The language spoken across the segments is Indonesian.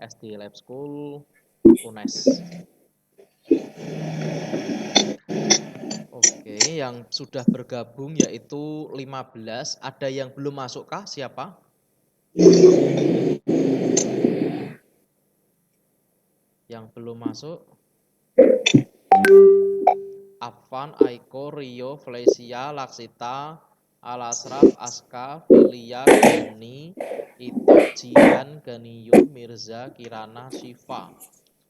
SD Lab School, UNES. Oke, yang sudah bergabung yaitu 15. Ada yang belum masuk kah? Siapa? Yang belum masuk? Afan, Aiko, Rio, Felicia, Laksita, Alasraf, Aska, Filia, Gani, Ito, Jihan, Ganiyu, Mirza, Kirana, Syifa.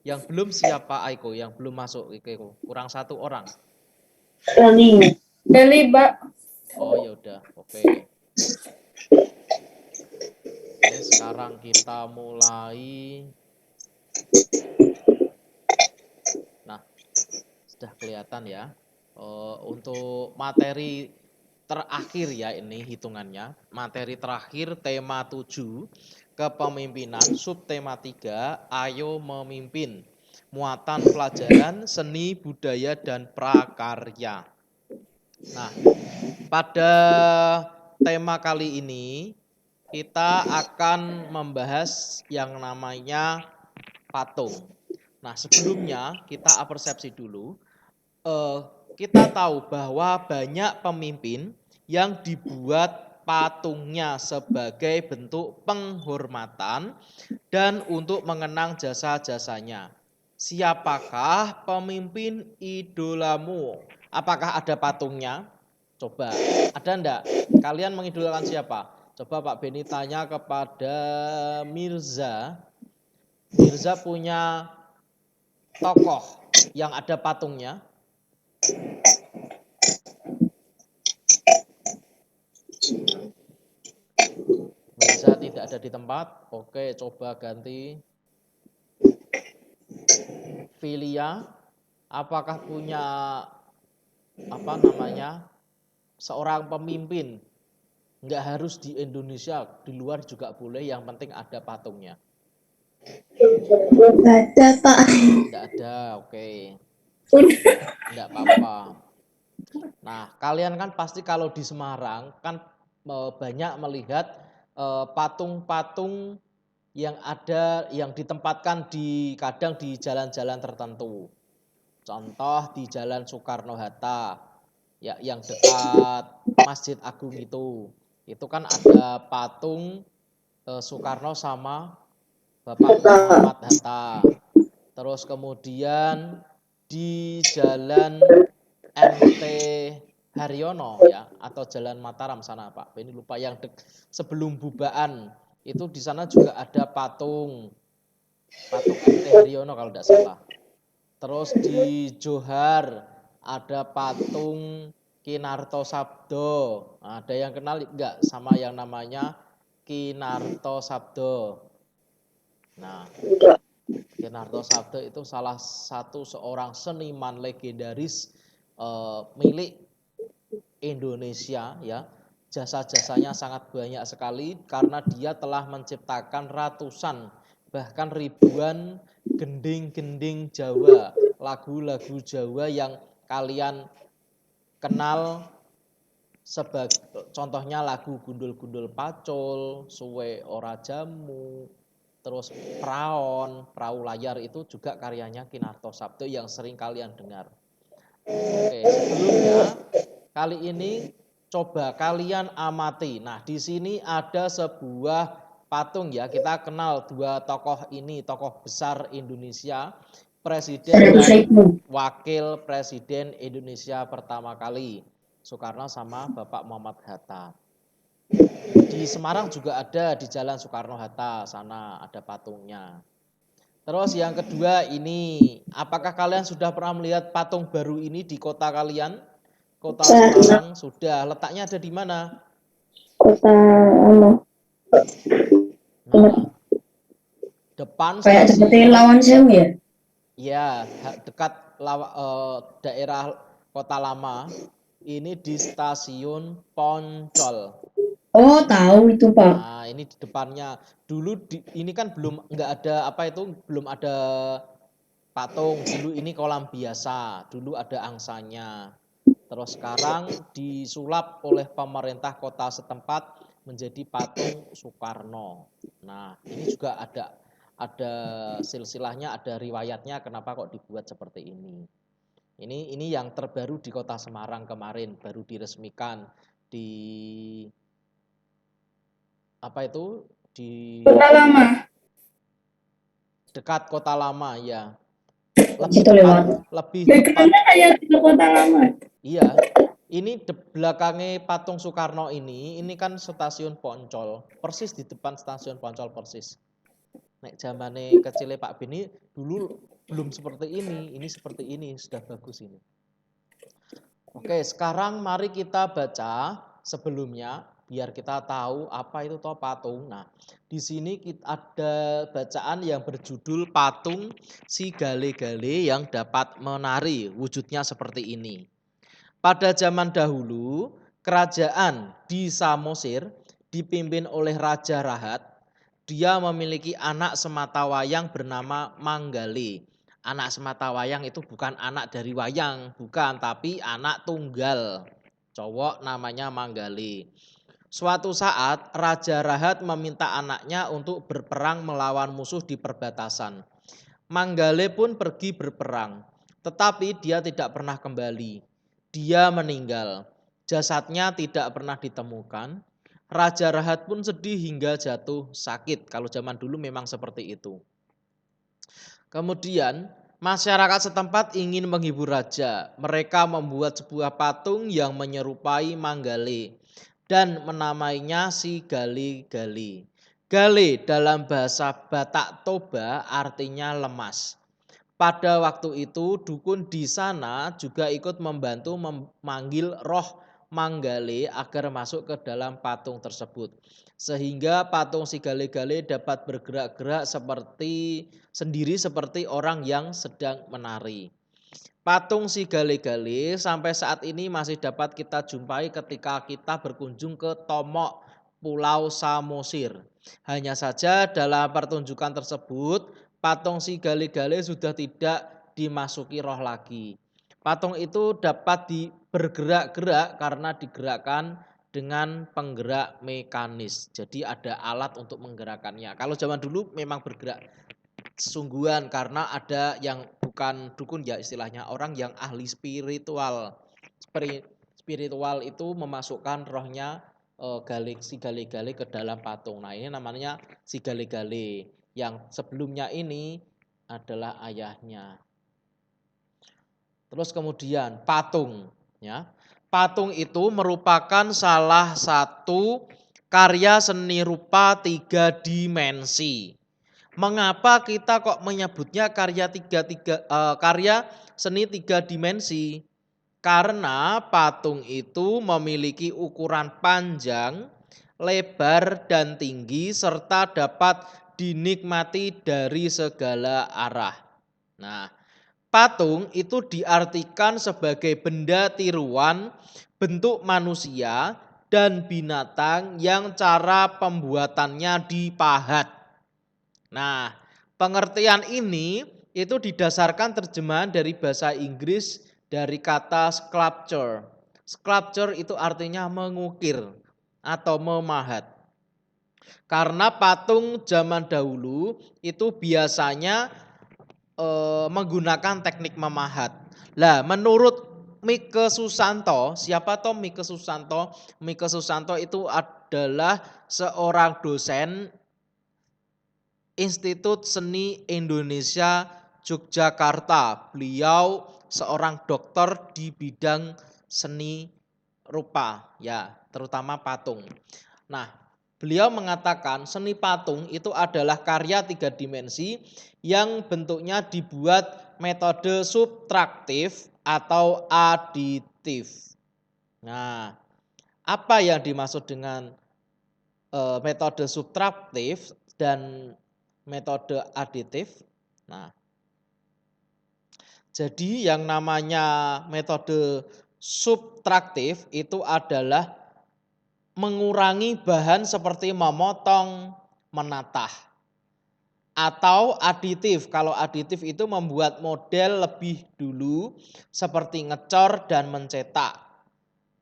Yang belum siapa Aiko? Yang belum masuk Aiko. Kurang 1 orang. Deli, Mbak. Oh ya udah, oke. Oke, sekarang kita mulai. Nah, sudah kelihatan ya. Untuk materi terakhir ya ini hitungannya. Materi terakhir tema 7, kepemimpinan, subtema 3, ayo memimpin. Muatan pelajaran, seni, budaya, dan prakarya. Nah, pada tema kali ini kita akan membahas yang namanya patung. Nah, sebelumnya kita persepsi dulu. Kita tahu bahwa banyak pemimpin yang dibuat patungnya sebagai bentuk penghormatan dan untuk mengenang jasa-jasanya. Siapakah pemimpin idolamu? Apakah ada patungnya? Coba, ada enggak? Kalian mengidolakan siapa? Coba Pak Beni tanya kepada Mirza. Mirza punya tokoh yang ada patungnya? Mirza tidak ada di tempat. Oke, coba ganti. Filia, apakah punya seorang pemimpin? Enggak harus di Indonesia, di luar juga boleh, yang penting ada patungnya. Enggak ada, Pak. Enggak ada, oke. Udah. Enggak apa-apa. Nah, kalian kan pasti kalau di Semarang kan banyak melihat patung-patung yang ada, yang ditempatkan kadang di jalan-jalan tertentu. Contoh di Jalan Soekarno-Hatta, ya, yang dekat Masjid Agung itu kan ada patung Soekarno sama Bapak Muhammad Hatta. Terus kemudian di Jalan MT Haryono ya, atau Jalan Mataram sana Pak. Ini lupa, yang sebelum Bubaan itu di sana juga ada patung MT Haryono kalau tidak salah. Terus di Johar ada patung Kinarto Sabdo. Ada yang kenal enggak sama yang namanya Kinarto Sabdo? Nah, Kinarto Sabdo itu salah satu seorang seniman legendaris milik Indonesia ya. Jasa-jasanya sangat banyak sekali karena dia telah menciptakan ratusan bahkan ribuan gending-gending Jawa, lagu-lagu Jawa yang kalian kenal, contohnya lagu Gundul-Gundul Pacul, Suwe Ora Jamu, terus Praon, Perahu Layar, itu juga karyanya Kinarto Sabdo yang sering kalian dengar. Oke, sebelumnya kali ini coba kalian amati. Nah, di sini ada sebuah patung ya. Kita kenal dua tokoh ini, tokoh besar Indonesia, presiden dan wakil presiden Indonesia pertama kali, Soekarno sama Bapak Muhammad Hatta. Di Semarang juga ada, di Jalan Soekarno-Hatta sana ada patungnya. Terus yang kedua ini, apakah kalian sudah pernah melihat patung baru ini di kota kalian? Kota Semarang sudah. Letaknya ada di mana? Kota Nah, depan kayak seperti stasiun. Lawan Sewu ya? Ya, dekat daerah Kota Lama. Ini di stasiun Poncol. Oh, tahu itu, Pak. Nah, ini di depannya. Dulu ini kan nggak ada belum ada patung. Dulu ini kolam biasa. Dulu ada angsanya. Terus sekarang disulap oleh pemerintah kota setempat menjadi patung Soekarno. Nah, ini juga ada ada silsilahnya, ada riwayatnya kenapa kok dibuat seperti ini. Ini yang terbaru di Kota Semarang kemarin, baru diresmikan di apa itu di Kota lama. dekat Kota Lama ya. Itu lewat. Lebih tepat. Backgroundnya kayak di Kota lama. Iya. Ini belakangnya patung Soekarno ini kan stasiun Poncol, persis di depan stasiun Poncol persis. Nek zamane kecilnya Pak Beni dulu belum seperti ini seperti ini, sudah bagus ini. Oke, sekarang mari kita baca sebelumnya biar kita tahu apa itu toh patung. Nah, di sini ada bacaan yang berjudul Patung Si Gale-Gale yang Dapat Menari, wujudnya seperti ini. Pada zaman dahulu, kerajaan di Samosir dipimpin oleh Raja Rahat. Dia memiliki anak sematawayang bernama Manggale. Anak sematawayang itu bukan anak dari wayang, bukan, tapi anak tunggal. Cowok namanya Manggale. Suatu saat Raja Rahat meminta anaknya untuk berperang melawan musuh di perbatasan. Manggale pun pergi berperang, tetapi dia tidak pernah kembali. Dia meninggal, jasadnya tidak pernah ditemukan. Raja Rahat pun sedih hingga jatuh sakit. Kalau zaman dulu memang seperti itu. Kemudian masyarakat setempat ingin menghibur raja. Mereka membuat sebuah patung yang menyerupai Manggale dan menamainya Si Gale-Gale. Gale dalam bahasa Batak Toba artinya lemas. Pada waktu itu dukun di sana juga ikut membantu memanggil roh Manggale agar masuk ke dalam patung tersebut. Sehingga patung Si Gale-Gale dapat bergerak-gerak sendiri seperti orang yang sedang menari. Patung Si Gale-Gale sampai saat ini masih dapat kita jumpai ketika kita berkunjung ke Tomok, Pulau Samosir. Hanya saja dalam pertunjukan tersebut patung Si Gale-Gale sudah tidak dimasuki roh lagi. Patung itu dapat bergerak-gerak karena digerakkan dengan penggerak mekanis. Jadi ada alat untuk menggerakkannya. Kalau zaman dulu memang bergerak sesungguhan karena ada yang bukan dukun ya istilahnya, orang yang ahli spiritual. Spiritual itu memasukkan rohnya Si Gale-Gale ke dalam patung. Nah, ini namanya Si Gale-Gale. Yang sebelumnya ini adalah ayahnya. Terus kemudian patung, ya. Patung itu merupakan salah satu karya seni rupa 3 dimensi. Mengapa kita kok menyebutnya karya seni 3 dimensi? Karena patung itu memiliki ukuran panjang, lebar, dan tinggi serta dapat dinikmati dari segala arah. Nah, patung itu diartikan sebagai benda tiruan bentuk manusia dan binatang yang cara pembuatannya dipahat. Nah, pengertian ini itu didasarkan terjemahan dari bahasa Inggris dari kata sculpture. Sculpture itu artinya mengukir atau memahat. Karena patung zaman dahulu itu biasanya menggunakan teknik memahat. Lah, menurut Mike Susanto, siapa toh Mike Susanto? Mike Susanto itu adalah seorang dosen Institut Seni Indonesia Yogyakarta. Beliau seorang dokter di bidang seni rupa, ya, terutama patung. Nah, beliau mengatakan seni patung itu adalah karya 3 dimensi yang bentuknya dibuat metode subtraktif atau aditif. Nah, apa yang dimaksud dengan metode subtraktif dan metode aditif? Nah, jadi yang namanya metode subtraktif itu adalah mengurangi bahan seperti memotong, menatah. Atau aditif, kalau aditif itu membuat model lebih dulu seperti ngecor dan mencetak.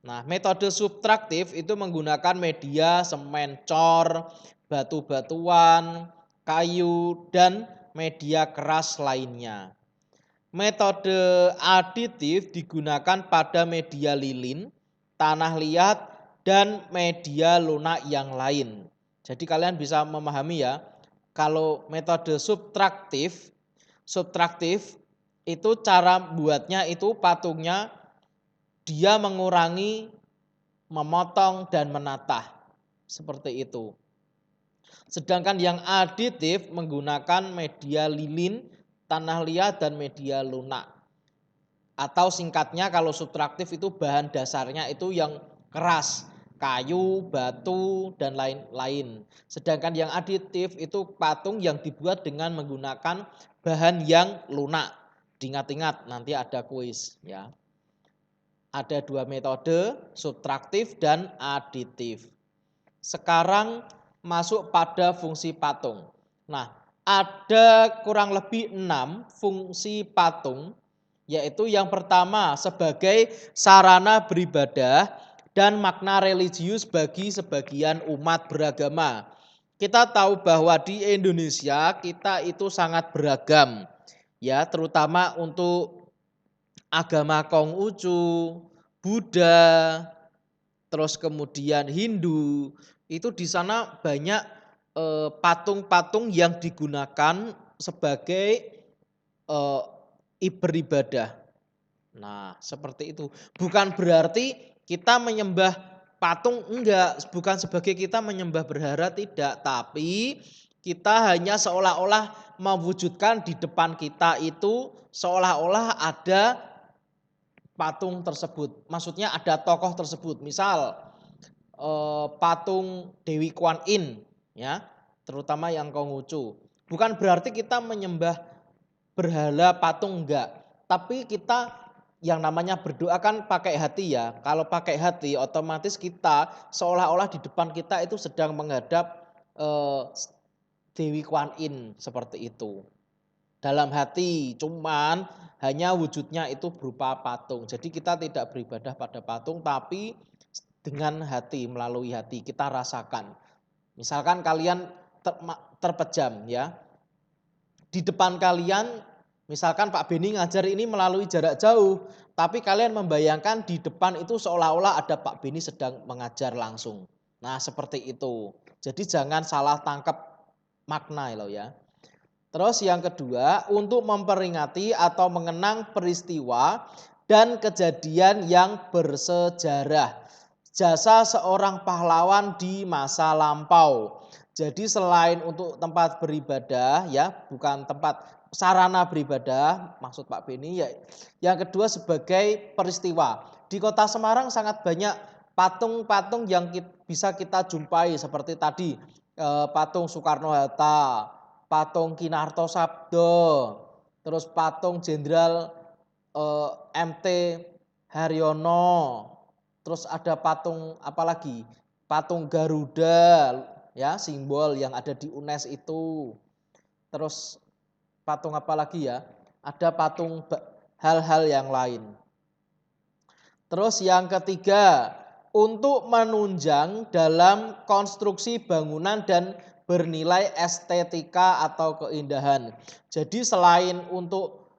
Nah, metode subtraktif itu menggunakan media semen cor, batu-batuan, kayu, dan media keras lainnya. Metode aditif digunakan pada media lilin, tanah liat, dan media lunak yang lain. Jadi kalian bisa memahami ya, kalau metode subtraktif itu cara buatnya itu patungnya dia mengurangi, memotong, dan menatah. Seperti itu. Sedangkan yang aditif menggunakan media lilin, tanah liat, dan media lunak. Atau singkatnya kalau subtraktif itu bahan dasarnya itu yang keras, kayu, batu, dan lain-lain. Sedangkan yang aditif itu patung yang dibuat dengan menggunakan bahan yang lunak. Diingat-ingat nanti ada kuis ya. Ada dua metode, subtraktif dan aditif. Sekarang masuk pada fungsi patung. Nah, ada kurang lebih 6 fungsi patung, yaitu yang pertama sebagai sarana beribadah dan makna religius bagi sebagian umat beragama. Kita tahu bahwa di Indonesia kita itu sangat beragam, ya, terutama untuk agama Konghucu, Buddha, terus kemudian Hindu, itu di sana banyak patung-patung yang digunakan sebagai beribadah. Nah, seperti itu. Bukan berarti kita menyembah patung, enggak, bukan sebagai kita menyembah berhala, tidak, tapi kita hanya seolah-olah mewujudkan di depan kita itu seolah-olah ada patung tersebut. Maksudnya ada tokoh tersebut. Misal patung Dewi Kuan Yin ya, terutama yang Konghucu. Bukan berarti kita menyembah berhala patung, enggak. Tapi kita yang namanya berdoa kan pakai hati ya. Kalau pakai hati otomatis kita seolah-olah di depan kita itu sedang menghadap Dewi Kuan Yin seperti itu. Dalam hati, cuman hanya wujudnya itu berupa patung. Jadi kita tidak beribadah pada patung, tapi dengan hati, melalui hati kita rasakan. Misalkan kalian terpejam ya, di depan kalian misalkan Pak Beni ngajar ini melalui jarak jauh, tapi kalian membayangkan di depan itu seolah-olah ada Pak Beni sedang mengajar langsung. Nah seperti itu. Jadi jangan salah tangkap makna loh ya. Terus yang kedua, untuk memperingati atau mengenang peristiwa dan kejadian yang bersejarah. Jasa seorang pahlawan di masa lampau. Jadi selain untuk tempat beribadah ya, bukan tempat sarana beribadah, maksud Pak Beni ya. Yang kedua sebagai peristiwa. Di Kota Semarang sangat banyak patung-patung yang bisa kita jumpai seperti tadi patung Soekarno-Hatta, patung Kinarto Sabdo, terus patung Jenderal MT Haryono, terus ada patung apa lagi? Patung Garuda, ya, simbol yang ada di UNES itu. Terus patung apa lagi ya? Ada patung hal-hal yang lain. Terus yang ketiga, untuk menunjang dalam konstruksi bangunan dan bernilai estetika atau keindahan. Jadi selain untuk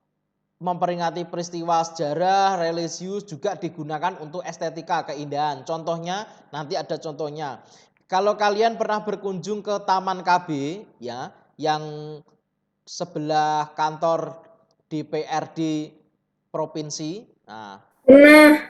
memperingati peristiwa sejarah, religius juga digunakan untuk estetika, keindahan. Contohnya, nanti ada contohnya. Kalau kalian pernah berkunjung ke Taman KB ya, yang sebelah kantor DPRD provinsi.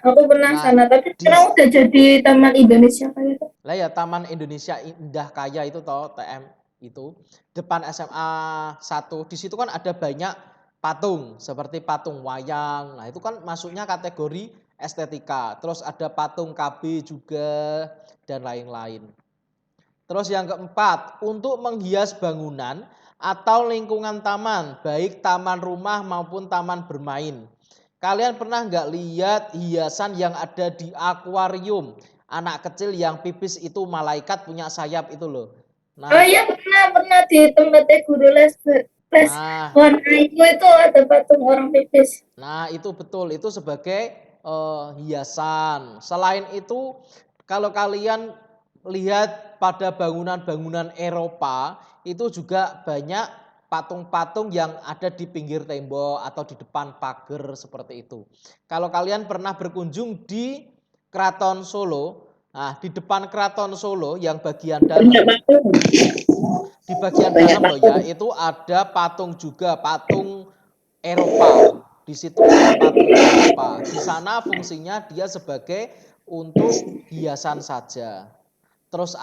Aku pernah sana, tapi sekarang udah jadi Taman Indonesia kayak itu. Lah ya Taman Indonesia Indah Kaya itu toh, TM itu. Depan SMA 1, di situ kan ada banyak patung seperti patung wayang. Nah, itu kan masuknya kategori estetika. Terus ada patung KB juga dan lain-lain. Terus yang keempat, untuk menghias bangunan atau lingkungan taman, baik taman rumah maupun taman bermain. Kalian pernah nggak lihat hiasan yang ada di akuarium? Anak kecil yang pipis itu malaikat punya sayap itu loh. Nah, oh iya pernah di tempatnya guru les warna itu ada patung orang pipis. Nah itu betul, itu sebagai hiasan. Selain itu kalau kalian lihat pada bangunan-bangunan Eropa itu juga banyak patung-patung yang ada di pinggir tembok atau di depan pagar seperti itu. Kalau kalian pernah berkunjung di Keraton Solo, nah di depan Keraton Solo yang bagian dalam, di bagian dalam loh ya, itu ada patung juga, patung Eropa. Di situ ada patung Eropa. Di sana fungsinya dia sebagai untuk hiasan saja. Terus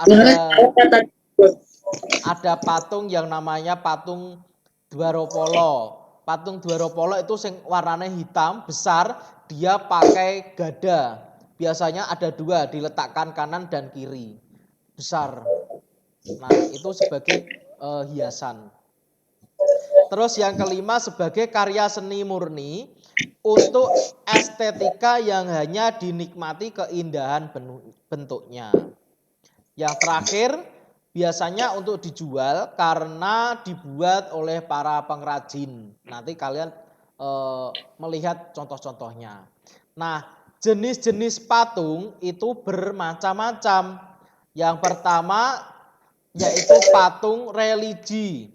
ada patung yang namanya patung Dwaropolo. Patung Dwaropolo itu sing warnanya hitam, besar, dia pakai gada. Biasanya ada 2, diletakkan kanan dan kiri. Besar. Nah, itu sebagai hiasan. Terus yang kelima sebagai karya seni murni untuk estetika yang hanya dinikmati keindahan bentuknya. Yang terakhir biasanya untuk dijual karena dibuat oleh para pengrajin. Nanti kalian melihat contoh-contohnya. Nah, jenis-jenis patung itu bermacam-macam. Yang pertama yaitu patung religi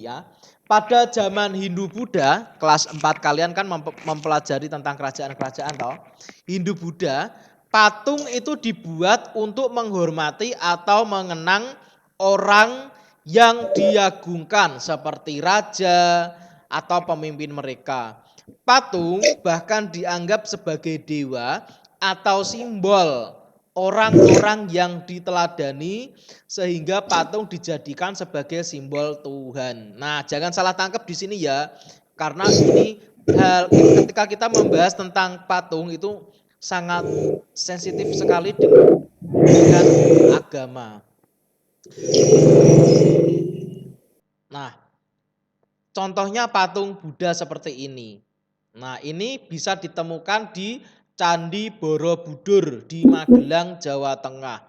ya. Pada zaman Hindu Buddha, kelas 4 kalian kan mempelajari tentang kerajaan-kerajaan toh. Hindu Buddha, patung itu dibuat untuk menghormati atau mengenang orang yang diagungkan seperti raja atau pemimpin mereka. Patung bahkan dianggap sebagai dewa atau simbol orang-orang yang diteladani sehingga patung dijadikan sebagai simbol Tuhan. Nah, jangan salah tangkap di sini ya. Karena ini ketika kita membahas tentang patung itu sangat sensitif sekali dengan agama. Nah, contohnya patung Buddha seperti ini. Nah, ini bisa ditemukan di Candi Borobudur di Magelang, Jawa Tengah.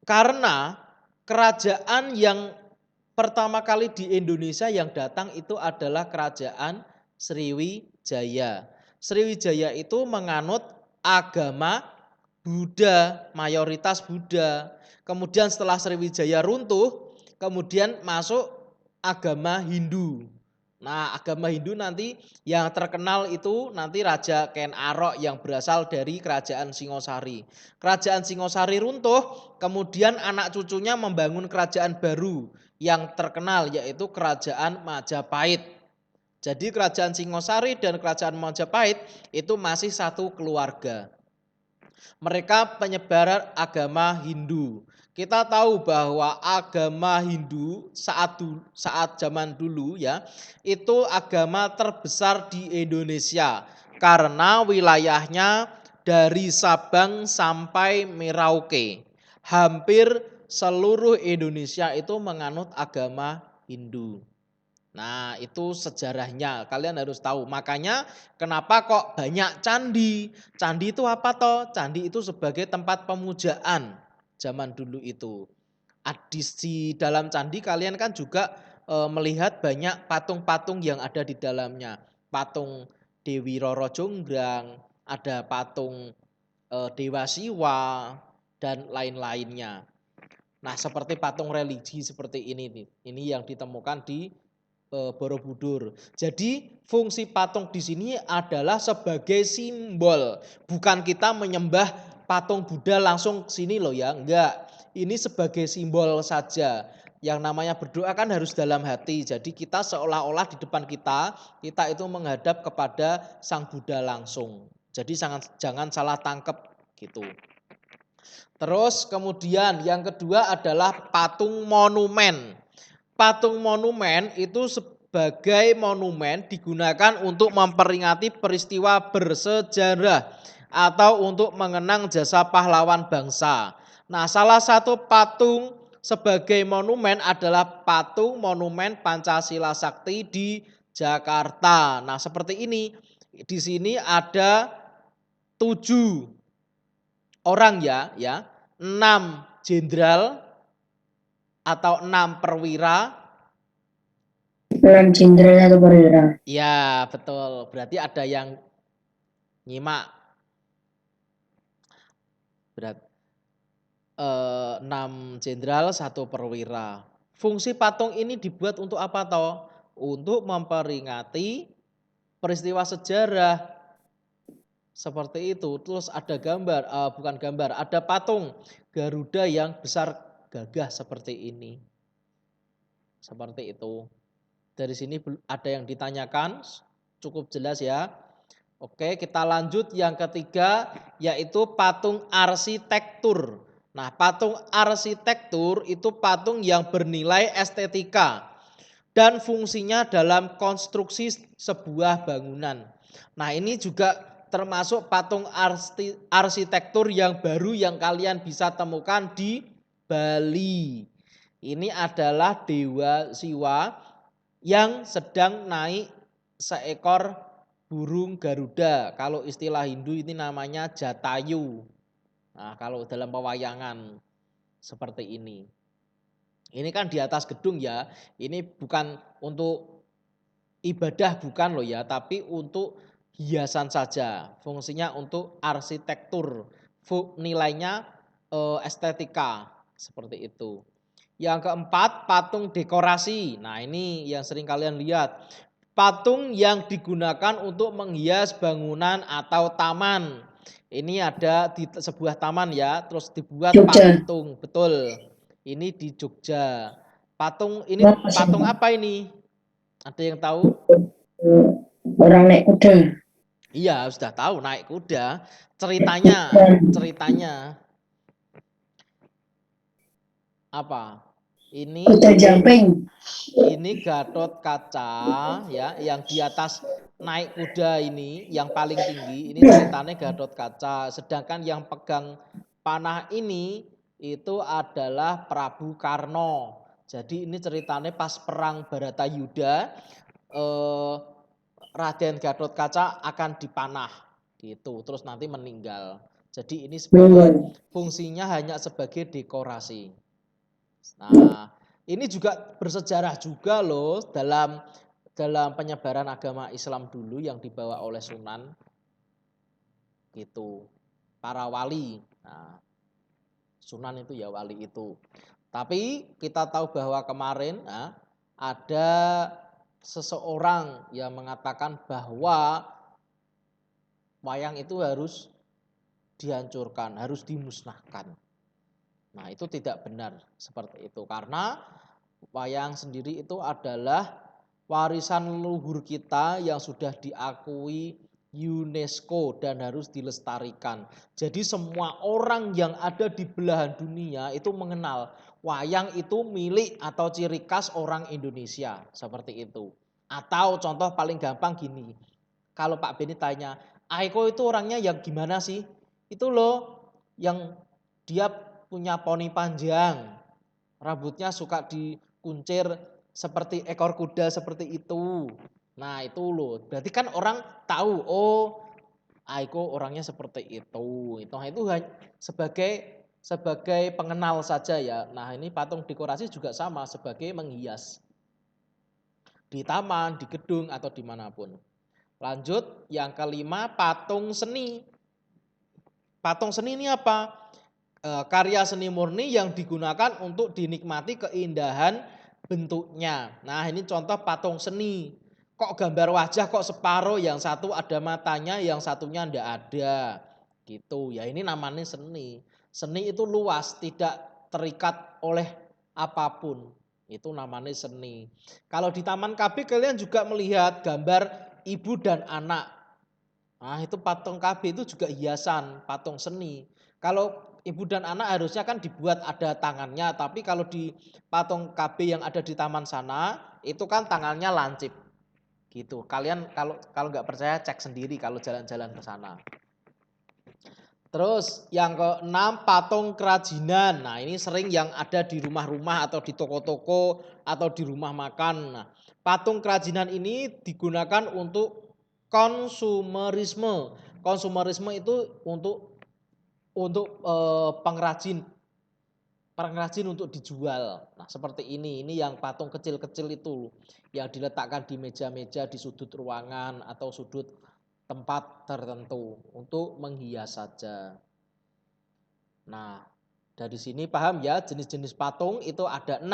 Karena kerajaan yang pertama kali di Indonesia yang datang itu adalah kerajaan Sriwijaya. Sriwijaya itu menganut agama Buddha, mayoritas Buddha. Kemudian setelah Sriwijaya runtuh, kemudian masuk agama Hindu. Nah, agama Hindu nanti yang terkenal itu nanti Raja Ken Arok yang berasal dari kerajaan Singosari. Kerajaan Singosari runtuh, kemudian anak cucunya membangun kerajaan baru yang terkenal yaitu kerajaan Majapahit. Jadi kerajaan Singosari dan kerajaan Majapahit itu masih satu keluarga. Mereka penyebar agama Hindu. Kita tahu bahwa agama Hindu saat zaman dulu ya, itu agama terbesar di Indonesia karena wilayahnya dari Sabang sampai Merauke. Hampir seluruh Indonesia itu menganut agama Hindu. Nah, itu sejarahnya. Kalian harus tahu. Makanya kenapa kok banyak candi? Candi itu apa toh? Candi itu sebagai tempat pemujaan zaman dulu itu. Di dalam candi kalian kan juga melihat banyak patung-patung yang ada di dalamnya. Patung Dewi Roro Jonggrang, ada patung Dewa Siwa dan lain-lainnya. Nah, seperti patung religi seperti ini nih. Ini yang ditemukan di Borobudur. Jadi fungsi patung di sini adalah sebagai simbol. Bukan kita menyembah patung Buddha langsung sini loh ya. Enggak. Ini sebagai simbol saja. Yang namanya berdoa kan harus dalam hati. Jadi kita seolah-olah di depan kita itu menghadap kepada Sang Buddha langsung. Jadi jangan salah tangkap gitu. Terus kemudian yang kedua adalah patung monumen. Patung monumen itu sebagai monumen digunakan untuk memperingati peristiwa bersejarah atau untuk mengenang jasa pahlawan bangsa. Nah, salah satu patung sebagai monumen adalah patung monumen Pancasila Sakti di Jakarta. Nah, seperti ini. Di sini ada 7 orang ya, 6 jenderal atau 6 perwira. 6 jenderal 1 perwira. Ya, betul. Berarti ada yang nyimak. 6 jenderal, 1 perwira. Fungsi patung ini dibuat untuk apa toh? Untuk memperingati peristiwa sejarah seperti itu. Terus ada gambar, bukan gambar, ada patung Garuda yang besar gagah seperti ini. Seperti itu. Dari sini ada yang ditanyakan, cukup jelas ya. Oke, kita lanjut yang ketiga, yaitu patung arsitektur. Nah, patung arsitektur itu patung yang bernilai estetika dan fungsinya dalam konstruksi sebuah bangunan. Nah, ini juga termasuk patung arsitektur yang baru yang kalian bisa temukan di Bali. Ini adalah Dewa Siwa yang sedang naik seekor burung Garuda. Kalau istilah Hindu ini namanya Jatayu. Nah, kalau dalam pewayangan seperti ini. Ini kan di atas gedung ya. Ini bukan untuk ibadah bukan loh ya, tapi untuk hiasan saja. Fungsinya untuk arsitektur. Nilainya estetika seperti itu. Yang keempat, patung dekorasi. Nah, ini yang sering kalian lihat. Patung yang digunakan untuk menghias bangunan atau taman. Ini ada di sebuah taman ya, terus dibuat Jogja. patung. Betul. Ini di Jogja. Patung ini Apa sih? patung apa ini? Ada yang tahu? Orang naik kuda. Iya, sudah tahu naik kuda. Ceritanya apa? Kuda jumping. Ini Gatot Kaca ya, yang di atas naik kuda ini, yang paling tinggi. Ini ceritanya Gatot Kaca. Sedangkan yang pegang panah ini itu adalah Prabu Karno. Jadi ini ceritanya pas perang Baratayuda, Raden Gatot Kaca akan dipanah gitu, terus nanti meninggal. Jadi ini sebagai fungsinya hanya sebagai dekorasi. Nah, ini juga bersejarah juga loh dalam penyebaran agama Islam dulu yang dibawa oleh Sunan gitu. Para wali. Nah, Sunan itu ya wali itu. Tapi kita tahu bahwa kemarin ada seseorang yang mengatakan bahwa wayang itu harus dihancurkan, harus dimusnahkan. Nah, itu tidak benar seperti itu karena wayang sendiri itu adalah warisan leluhur kita yang sudah diakui UNESCO dan harus dilestarikan. Jadi semua orang yang ada di belahan dunia itu mengenal wayang itu milik atau ciri khas orang Indonesia, seperti itu. Atau contoh paling gampang gini, kalau Pak Beni tanya, Aiko itu orangnya yang gimana sih? Itu loh yang dia punya poni panjang, rambutnya suka dikuncir seperti ekor kuda seperti itu. Nah, itu loh. Berarti kan orang tahu, oh, Aiko orangnya seperti itu. Itu sebagai pengenal saja ya. Nah, ini patung dekorasi juga sama sebagai menghias di taman, di gedung atau dimanapun. Lanjut, yang kelima patung seni. Patung seni ini apa? Karya seni murni yang digunakan untuk dinikmati keindahan bentuknya. Nah, ini contoh patung seni. Kok gambar wajah kok separuh, yang satu ada matanya, yang satunya enggak ada. Gitu. Ya ini namanya seni. Seni itu luas, tidak terikat oleh apapun. Itu namanya seni. Kalau di Taman KB kalian juga melihat gambar ibu dan anak. Nah, itu patung KB itu juga hiasan, patung seni. Kalau ibu dan anak harusnya kan dibuat ada tangannya, tapi kalau di patung KB yang ada di taman sana, itu kan tangannya lancip. Gitu. Kalian kalau nggak percaya cek sendiri kalau jalan-jalan ke sana. Terus yang keenam patung kerajinan. Nah, ini sering yang ada di rumah-rumah atau di toko-toko atau di rumah makan. Nah, patung kerajinan ini digunakan untuk konsumerisme. Konsumerisme itu untuk pengrajin untuk dijual. Nah, seperti ini yang patung kecil-kecil itu yang diletakkan di meja-meja di sudut ruangan atau sudut tempat tertentu untuk menghias saja. Nah, Dari sini paham ya, jenis-jenis patung itu ada 6.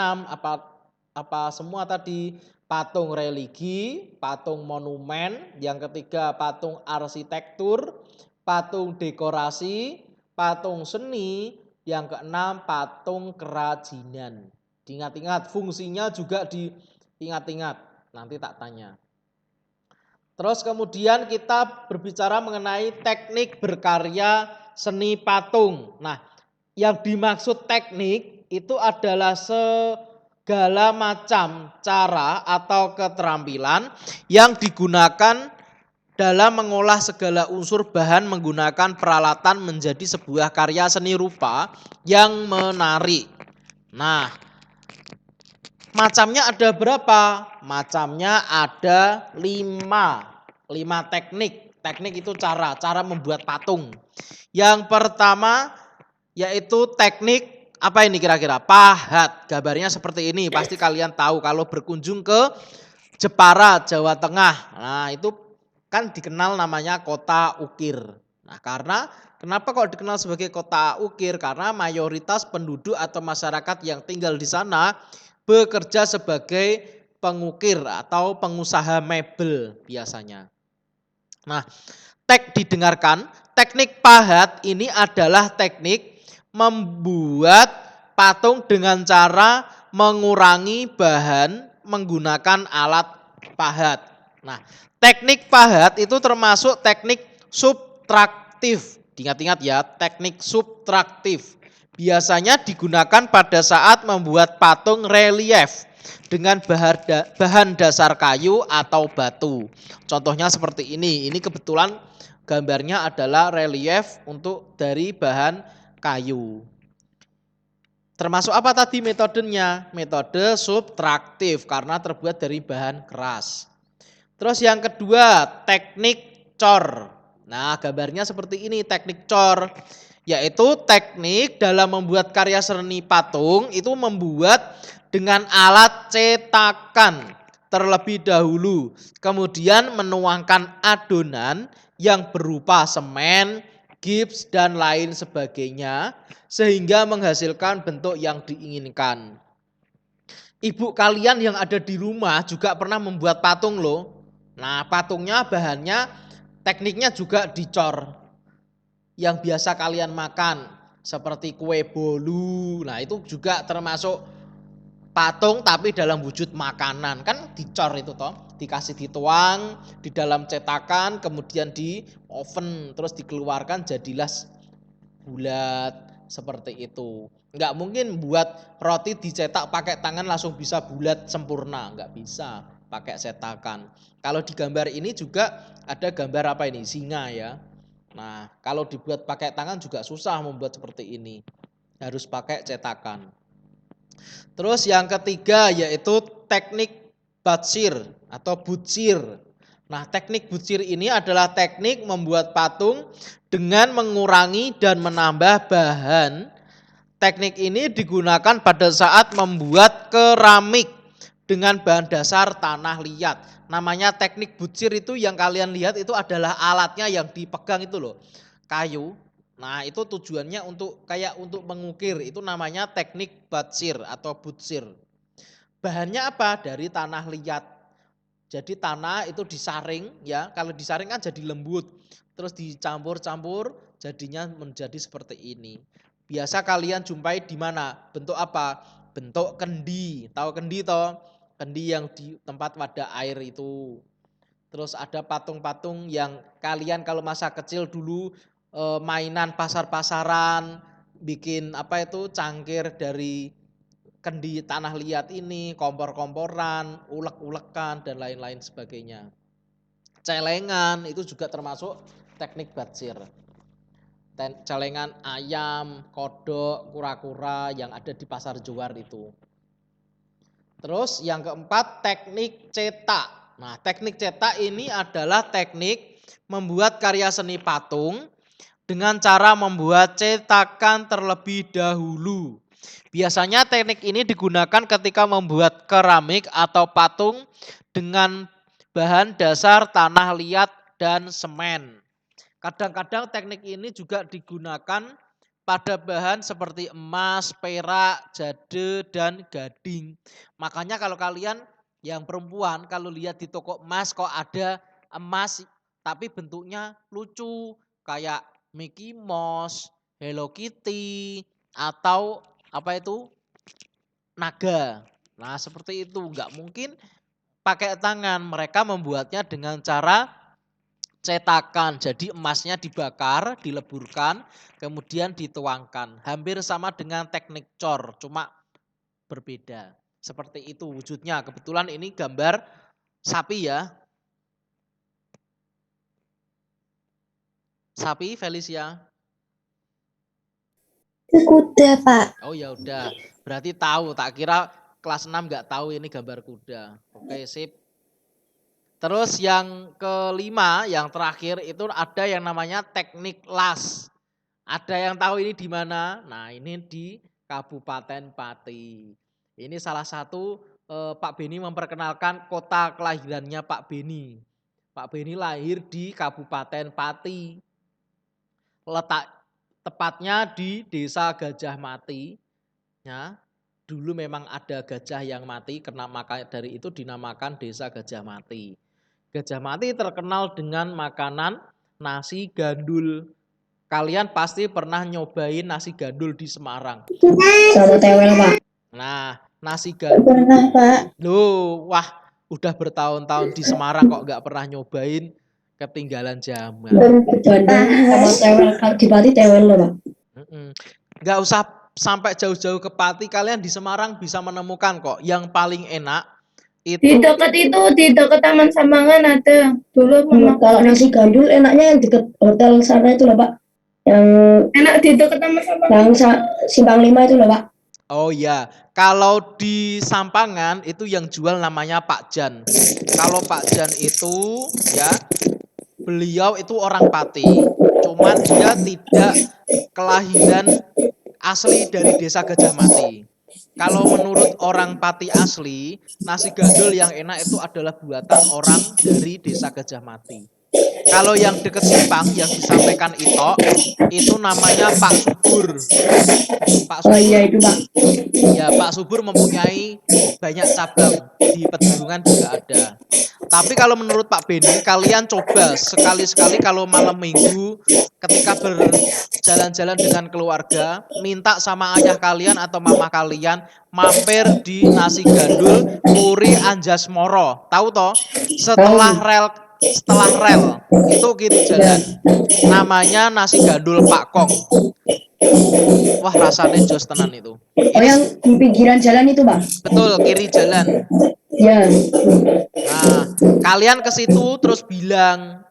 Apa semua tadi? Patung religi, patung monumen, yang ketiga patung arsitektur, patung dekorasi, patung seni, yang keenam patung kerajinan. Diingat-ingat, fungsinya juga diingat-ingat. Nanti tak tanya. Terus kemudian kita berbicara mengenai teknik berkarya seni patung. Nah, yang dimaksud teknik itu adalah segala macam cara atau keterampilan yang digunakan dalam mengolah segala unsur bahan menggunakan peralatan menjadi sebuah karya seni rupa yang menarik. Nah, macamnya ada berapa? Macamnya ada 5. 5 teknik. Teknik itu cara membuat patung. Yang pertama yaitu teknik apa ini kira-kira? Pahat. Gambarnya seperti ini. Pasti kalian tahu kalau berkunjung ke Jepara, Jawa Tengah. Nah, itu kan dikenal namanya kota ukir. Nah, kenapa kok dikenal sebagai kota ukir? Karena mayoritas penduduk atau masyarakat yang tinggal di sana bekerja sebagai pengukir atau pengusaha mebel biasanya. Nah, didengarkan, teknik pahat ini adalah teknik membuat patung dengan cara mengurangi bahan menggunakan alat pahat. Nah, teknik pahat itu termasuk teknik subtraktif. Ingat-ingat ya, teknik subtraktif. Biasanya digunakan pada saat membuat patung relief dengan bahan dasar kayu atau batu. Contohnya seperti ini. Ini kebetulan gambarnya adalah relief untuk dari bahan kayu. Termasuk apa tadi metodenya? Metode subtraktif karena terbuat dari bahan keras. Terus yang kedua, teknik cor. Nah, gambarnya seperti ini, teknik cor. Yaitu teknik dalam membuat karya seni patung itu membuat dengan alat cetakan terlebih dahulu. Kemudian menuangkan adonan yang berupa semen, gips, dan lain sebagainya. Sehingga menghasilkan bentuk yang diinginkan. Ibu kalian yang ada di rumah juga pernah membuat patung loh. Nah, patungnya bahannya tekniknya juga dicor. Yang biasa kalian makan seperti kue bolu. Nah, itu juga termasuk patung tapi dalam wujud makanan. Kan dicor itu toh, dikasih dituang di dalam cetakan, kemudian di oven, terus dikeluarkan jadilah bulat seperti itu. Enggak mungkin buat roti dicetak pakai tangan langsung bisa bulat sempurna, enggak bisa pakai cetakan. Kalau di gambar ini juga ada gambar apa ini? Singa ya. Nah, kalau dibuat pakai tangan juga susah membuat seperti ini. Harus pakai cetakan. Terus yang ketiga yaitu teknik batsir atau butsir. Nah, teknik butsir ini adalah teknik membuat patung dengan mengurangi dan menambah bahan. Teknik ini digunakan pada saat membuat keramik dengan bahan dasar tanah liat. Namanya teknik butsir itu yang kalian lihat itu adalah alatnya yang dipegang itu loh, kayu. Nah, itu tujuannya untuk mengukir, itu namanya teknik batsir atau butsir. Bahannya apa? Dari tanah liat. Jadi tanah itu disaring ya, kalau disaring kan jadi lembut. Terus dicampur-campur jadinya menjadi seperti ini. Biasa kalian jumpai di mana? Bentuk apa? Bentuk kendi. Tahu kendi toh? Kendi yang di tempat wadah air itu. Terus ada patung-patung yang kalian kalau masa kecil dulu mainan pasar-pasaran, bikin apa itu cangkir dari kendi tanah liat ini, kompor-komporan, ulek-ulekan dan lain-lain sebagainya. Celengan itu juga termasuk teknik batsir. Celengan ayam, kodok, kura-kura yang ada di pasar Johar itu. Terus yang keempat teknik cetak. Nah, teknik cetak ini adalah teknik membuat karya seni patung dengan cara membuat cetakan terlebih dahulu. Biasanya teknik ini digunakan ketika membuat keramik atau patung dengan bahan dasar tanah liat dan semen. Kadang-kadang teknik ini juga digunakan pada bahan seperti emas, perak, jade, dan gading. Makanya kalau kalian yang perempuan kalau lihat di toko emas kok ada emas tapi bentuknya lucu kayak Mickey Mouse, Hello Kitty, atau apa itu naga. Nah seperti itu nggak mungkin pakai tangan, mereka membuatnya dengan cara cetakan. Jadi emasnya dibakar, dileburkan, kemudian dituangkan. Hampir sama dengan teknik cor, cuma berbeda. Seperti itu wujudnya. Kebetulan ini gambar sapi ya. Sapi Felicia. Kuda, Pak. Oh ya udah, berarti tahu. Tak kira kelas 6 nggak tahu ini gambar kuda. Oke, sip. Terus yang kelima, yang terakhir itu ada yang namanya teknik las. Ada yang tahu ini di mana? Nah, ini di Kabupaten Pati. Ini salah satu Pak Beni memperkenalkan kota kelahirannya Pak Beni. Pak Beni lahir di Kabupaten Pati. Letak tepatnya di Desa Gajah Mati. Ya, dulu memang ada gajah yang mati, karena maka dari itu dinamakan Desa Gajah Mati. Gajah Mati terkenal dengan makanan nasi gandul. Kalian pasti pernah nyobain nasi gandul di Semarang. Sama tewel, Pak. Nah, nasi gandul. Pernah, Pak. Loh, wah, udah bertahun-tahun di Semarang kok nggak pernah nyobain, ketinggalan zaman. Bandung sama tewel, di Pati tewel loh, Pak. Nggak usah sampai jauh-jauh ke Pati, kalian di Semarang bisa menemukan kok. Yang paling enak itu di dekat Taman Sambangan ada. Dulu kalau nasi gandul enaknya yang dekat hotel sana itu loh, Pak. Yang enak di dekat Taman Sambangan. Yang Simpang 5 itu loh, Pak. Oh ya, kalau di Sampangan itu yang jual namanya Pak Jan. Kalau Pak Jan itu ya, beliau itu orang Pati, cuman dia tidak kelahiran asli dari Desa Gajah Mati. Kalau menurut orang Pati asli, nasi gandul yang enak itu adalah buatan orang dari Desa Gajah Mati. Kalau yang deket Simpang yang disampaikan itu namanya Pak Subur. Pak Subur. Oh iya itu, Pak. Ya, Pak Subur mempunyai banyak cabang, di Pedurungan juga ada. Tapi kalau menurut Pak Beni, kalian coba sekali-sekali kalau malam minggu ketika berjalan-jalan dengan keluarga, minta sama ayah kalian atau mama kalian mampir di nasi gandul Puri Anjasmoro. Tahu toh? Setelah rel itu kiri jalan. Namanya nasi gandul Pak Kong. Wah, rasanya jos tenan itu. Oh, yang di pinggiran jalan itu, Pak? Betul, kiri jalan. Ya. Nah, kalian ke situ terus bilang,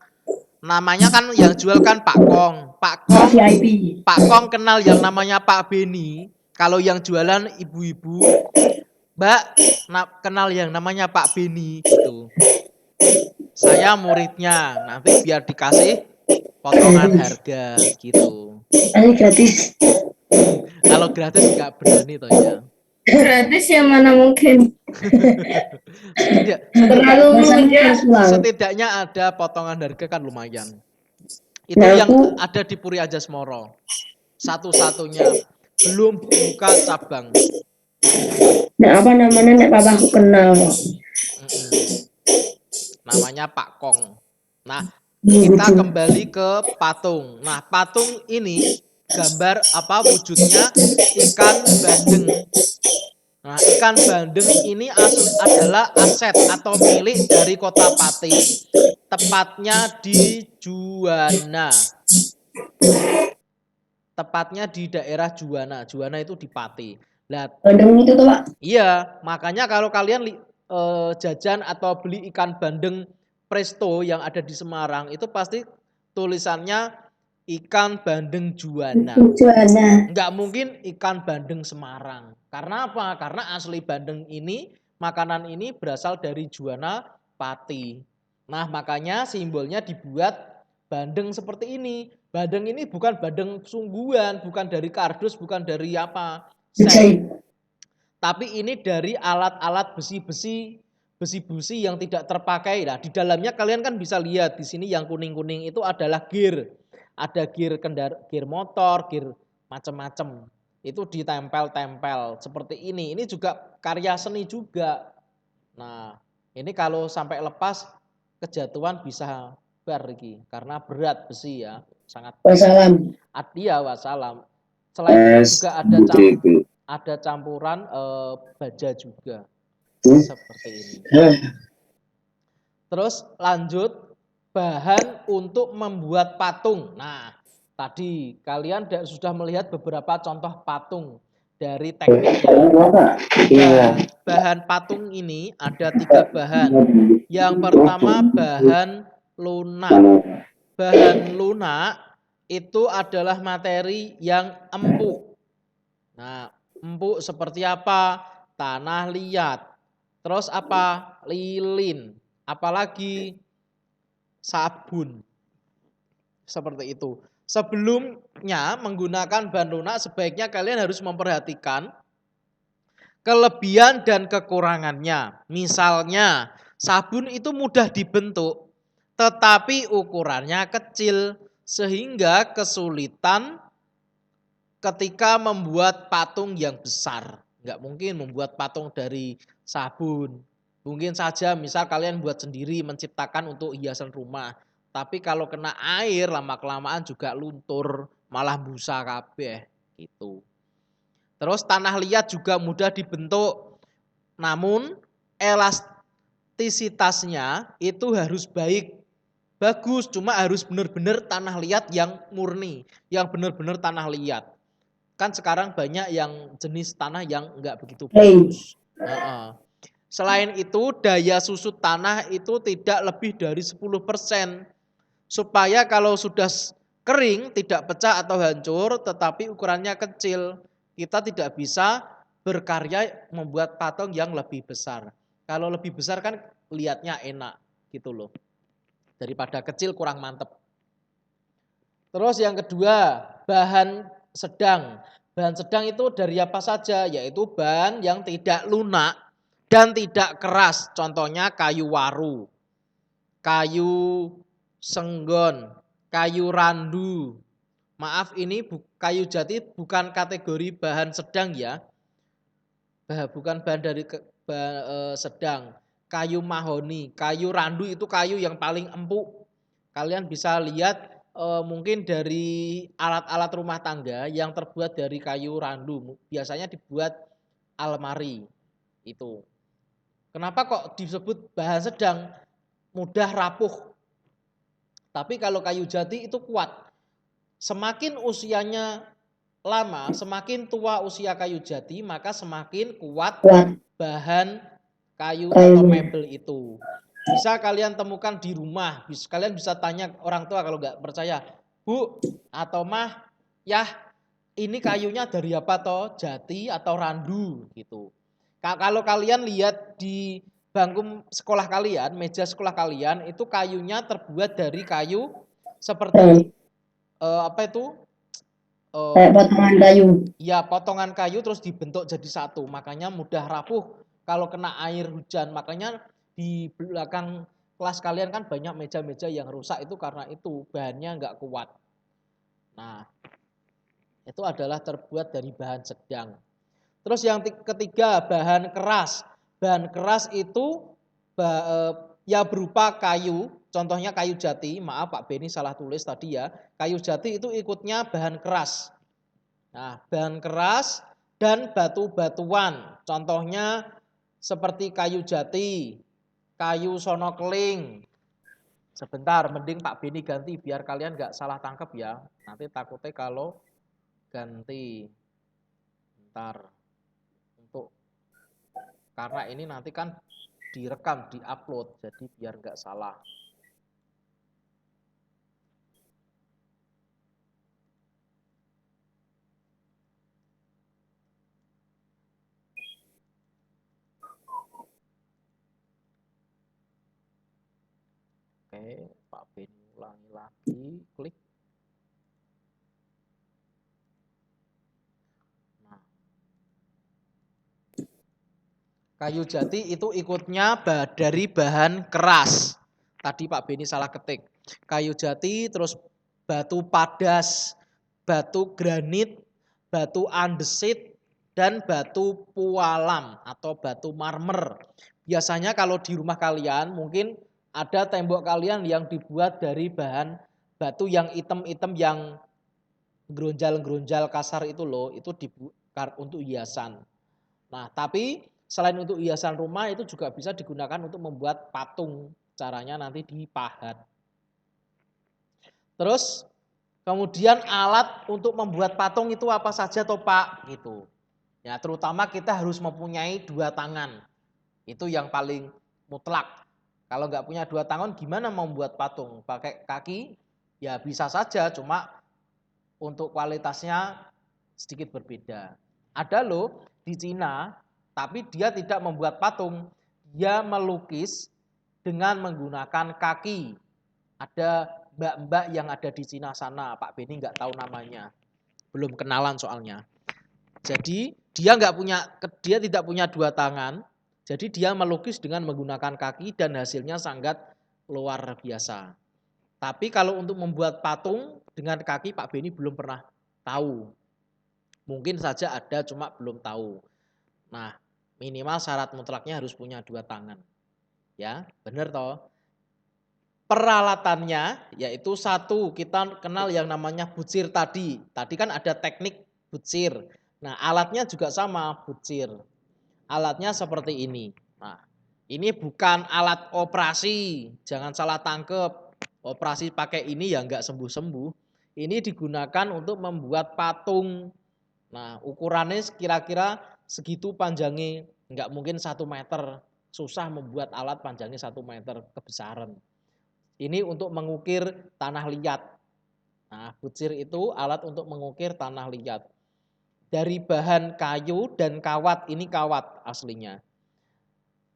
namanya kan yang jual kan Pak Kong. Pak Kong, VIP. Pak Kong kenal yang namanya Pak Beni. Kalau yang jualan ibu-ibu, Mbak, kenal yang namanya Pak Beni gitu. Saya muridnya, nanti biar dikasih potongan harga gitu. Ini gratis. Kalau gratis nggak berani toh ya. Gratis yang mana mungkin. Setidaknya ada potongan harga kan lumayan. Itu nah, yang ada di Puri Anjasmoro. Satu-satunya. Belum buka cabang. Nah, apa namanya nek papa aku kenal. Namanya Pak Kong. Nah, kita kembali ke patung. Nah, patung ini gambar apa wujudnya ikan bandeng. Nah, ikan bandeng ini adalah aset atau milik dari Kota Pati, tepatnya di Juwana. Tepatnya di daerah Juwana. Juwana itu di Pati. Nah, bandeng itu tuh, Pak? Iya, makanya kalau kalian jajan atau beli ikan bandeng Presto yang ada di Semarang, itu pasti tulisannya ikan bandeng Juwana. Juwana. Nggak mungkin ikan bandeng Semarang. Karena apa? Karena asli bandeng ini, makanan ini berasal dari Juwana Pati. Nah, makanya simbolnya dibuat bandeng seperti ini. Bandeng ini bukan bandeng sungguhan, bukan dari kardus, bukan dari apa. Tapi ini dari alat-alat besi-besi yang tidak terpakai. Nah, di dalamnya kalian kan bisa lihat di sini yang kuning-kuning itu adalah gear. Ada gear motor, gear macam-macam. Itu ditempel-tempel seperti ini. Ini juga karya seni juga. Nah, ini kalau sampai lepas kejatuhan bisa bar iki karena berat besi ya, sangat Wassalam. Iya wassalam. Selain itu juga ada campuran baja juga seperti ini. Terus lanjut bahan untuk membuat patung. Nah, tadi kalian sudah melihat beberapa contoh patung dari tekniknya. Bahan patung ini ada 3 bahan. Yang pertama bahan lunak. Bahan lunak itu adalah materi yang empuk. Nah, empuk seperti apa? Tanah liat. Terus apa? Lilin. Apalagi sabun. Seperti itu. Sebelumnya menggunakan bahan lunak sebaiknya kalian harus memperhatikan kelebihan dan kekurangannya. Misalnya, sabun itu mudah dibentuk, tetapi ukurannya kecil, sehingga kesulitan ketika membuat patung yang besar. Nggak mungkin membuat patung dari sabun. Mungkin saja misal kalian buat sendiri, menciptakan untuk hiasan rumah. Tapi kalau kena air, lama-kelamaan juga luntur, malah busa kabeh gitu. Terus tanah liat juga mudah dibentuk, namun elastisitasnya itu harus bagus, cuma harus benar-benar tanah liat yang murni, yang benar-benar tanah liat. Kan sekarang banyak yang jenis tanah yang enggak begitu bagus. Selain itu daya susut tanah itu tidak lebih dari 10%. Supaya kalau sudah kering tidak pecah atau hancur tetapi ukurannya kecil. Kita tidak bisa berkarya membuat patung yang lebih besar. Kalau lebih besar kan lihatnya enak gitu loh. Daripada kecil kurang mantep. Terus yang kedua, bahan sedang. Bahan sedang itu dari apa saja? Yaitu bahan yang tidak lunak dan tidak keras. Contohnya kayu waru, kayu senggon, kayu randu. Maaf ini kayu jati bukan kategori bahan sedang ya. Bukan bahan dari sedang. Kayu mahoni, kayu randu itu kayu yang paling empuk. Kalian bisa lihat mungkin dari alat-alat rumah tangga yang terbuat dari kayu randu. Biasanya dibuat almari itu. Kenapa kok disebut bahan sedang? Mudah rapuh. Tapi kalau kayu jati itu kuat. Semakin usianya lama, semakin tua usia kayu jati, maka semakin kuat bahan kayu atau mebel itu. Bisa kalian temukan di rumah, kalian bisa tanya orang tua kalau nggak percaya, Bu atau Mah, ya ini kayunya dari apa toh? Jati atau randu gitu. Kalau kalian lihat di bangku sekolah kalian, meja sekolah kalian itu kayunya terbuat dari kayu seperti apa itu? Kayak potongan kayu. Ya potongan kayu terus dibentuk jadi satu, makanya mudah rapuh kalau kena air hujan. Makanya di belakang kelas kalian kan banyak meja-meja yang rusak itu karena itu bahannya nggak kuat. Nah itu adalah terbuat dari bahan sedang. Terus yang ketiga bahan keras. Bahan keras itu ya berupa kayu, contohnya kayu jati. Maaf Pak Beni salah tulis tadi ya. Kayu jati itu ikutnya bahan keras. Nah, bahan keras dan batu-batuan. Contohnya seperti kayu jati, kayu sonokeling. Sebentar, mending Pak Beni ganti biar kalian nggak salah tangkap ya. Nanti takutnya kalau ganti. Bentar. Karena ini nanti kan direkam, diupload, jadi biar nggak salah. Oke, Pak Ben ulangi lagi, klik. Nah. Kayu jati itu ikutnya dari bahan keras. Tadi Pak Beni salah ketik. Kayu jati, terus batu padas, batu granit, batu andesit, dan batu pualam atau batu marmer. Biasanya kalau di rumah kalian mungkin ada tembok kalian yang dibuat dari bahan batu yang hitam-hitam yang geronjal-geronjal kasar itu loh, itu untuk hiasan. Nah, tapi selain untuk hiasan rumah itu juga bisa digunakan untuk membuat patung. Caranya nanti dipahat. Terus kemudian alat untuk membuat patung itu apa saja toh Pak? Gitu. Ya, terutama kita harus mempunyai 2 tangan. Itu yang paling mutlak. Kalau nggak punya 2 tangan gimana mau membuat patung? Pakai kaki? Ya bisa saja, cuma untuk kualitasnya sedikit berbeda. Ada loh di Cina, tapi dia tidak membuat patung, dia melukis dengan menggunakan kaki. Ada mbak-mbak yang ada di Cina sana, Pak Beni nggak tahu namanya, belum kenalan soalnya. Jadi dia tidak punya 2 tangan, jadi dia melukis dengan menggunakan kaki dan hasilnya sangat luar biasa. Tapi kalau untuk membuat patung dengan kaki Pak Beni belum pernah tahu. Mungkin saja ada cuma belum tahu. Nah, minimal syarat mutlaknya harus punya 2 tangan. Ya, benar toh? Peralatannya yaitu satu, kita kenal yang namanya bucir tadi. Tadi kan ada teknik bucir. Nah, alatnya juga sama, bucir. Alatnya seperti ini. Nah, ini bukan alat operasi, jangan salah tangkep. Operasi pakai ini ya enggak sembuh-sembuh. Ini digunakan untuk membuat patung. Nah, ukurannya kira-kira segitu panjangnya, enggak mungkin 1 meter. Susah membuat alat panjangnya 1 meter kebesaran. Ini untuk mengukir tanah liat. Nah, bucir itu alat untuk mengukir tanah liat. Dari bahan kayu dan kawat, ini kawat aslinya.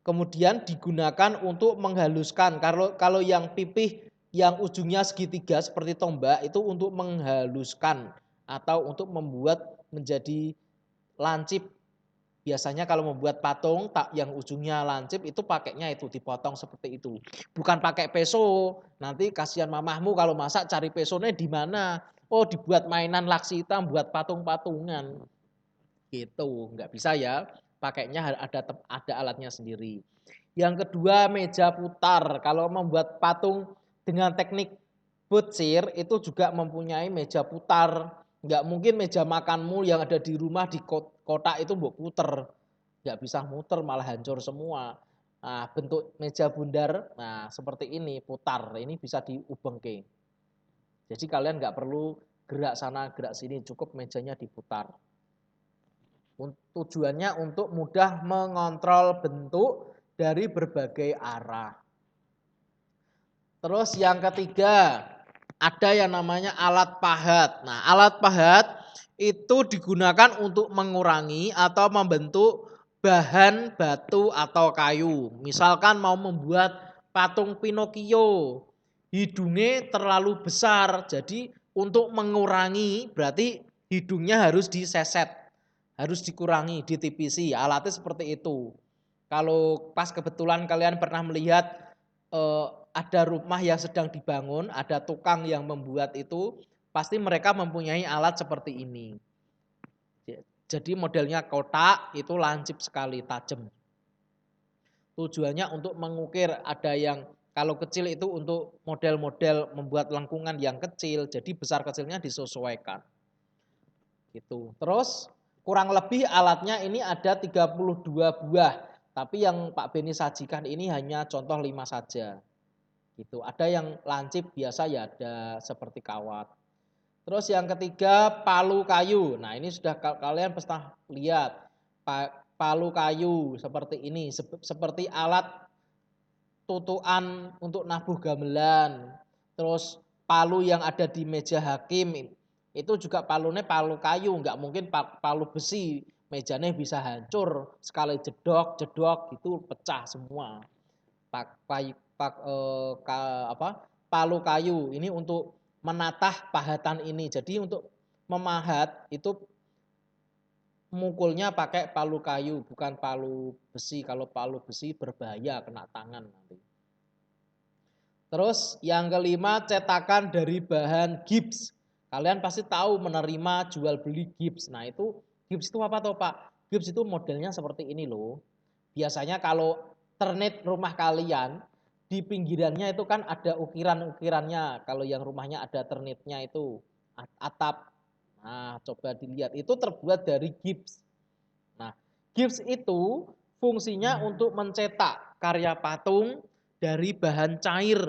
Kemudian digunakan untuk menghaluskan. Kalau yang pipih yang ujungnya segitiga seperti tombak itu untuk menghaluskan atau untuk membuat menjadi lancip. Biasanya kalau membuat patung yang ujungnya lancip itu pakainya itu dipotong seperti itu. Bukan pakai peso. Nanti kasihan mamahmu kalau masak cari pesonya di mana? Oh, dibuat mainan laksita, buat patung-patungan. Gitu, nggak bisa ya. Pakainya ada alatnya sendiri. Yang kedua, meja putar. Kalau membuat patung dengan teknik bucir itu juga mempunyai meja putar. Nggak mungkin meja makanmu yang ada di rumah di kotak itu mbok puter. Nggak bisa muter, malah hancur semua. Nah, bentuk meja bundar, nah seperti ini, putar. Ini bisa diubengke. Jadi kalian nggak perlu gerak sana, gerak sini, cukup mejanya diputar. Tujuannya untuk mudah mengontrol bentuk dari berbagai arah. Terus yang ketiga, ada yang namanya alat pahat. Nah, alat pahat itu digunakan untuk mengurangi atau membentuk bahan batu atau kayu. Misalkan mau membuat patung Pinocchio, hidungnya terlalu besar. Jadi untuk mengurangi berarti hidungnya harus diseset. Harus dikurangi, ditipisi. Alatnya seperti itu. Kalau pas kebetulan kalian pernah melihat ada rumah yang sedang dibangun, ada tukang yang membuat itu, pasti mereka mempunyai alat seperti ini. Jadi modelnya kotak, itu lancip sekali, tajam. Tujuannya untuk mengukir, ada yang kalau kecil itu untuk model-model membuat lengkungan yang kecil, jadi besar kecilnya disesuaikan. Gitu. Terus kurang lebih alatnya ini ada 32 buah, tapi yang Pak Beni sajikan ini hanya contoh 5 saja. Gitu. Ada yang lancip biasa ya, ada seperti kawat. Terus yang ketiga palu kayu. Nah, ini sudah kalian pernah lihat. Palu kayu seperti ini, seperti alat tutukan untuk nabuh gamelan. Terus palu yang ada di meja hakim itu juga palunya palu kayu, nggak mungkin palu besi, mejanya bisa hancur sekali jedok gitu pecah semua. Palu kayu ini untuk menatah pahatan ini. Jadi untuk memahat itu mukulnya pakai palu kayu, bukan palu besi. Kalau palu besi berbahaya, kena tangan nanti. Terus yang kelima, cetakan dari bahan gips. Kalian pasti tahu menerima jual beli gips. Nah itu gips itu apa toh Pak? Gips itu modelnya seperti ini loh. Biasanya kalau ternet rumah kalian di pinggirannya itu kan ada ukiran-ukirannya. Kalau yang rumahnya ada ternetnya itu atap. Nah coba dilihat itu terbuat dari gips. Nah gips itu fungsinya untuk mencetak karya patung dari bahan cair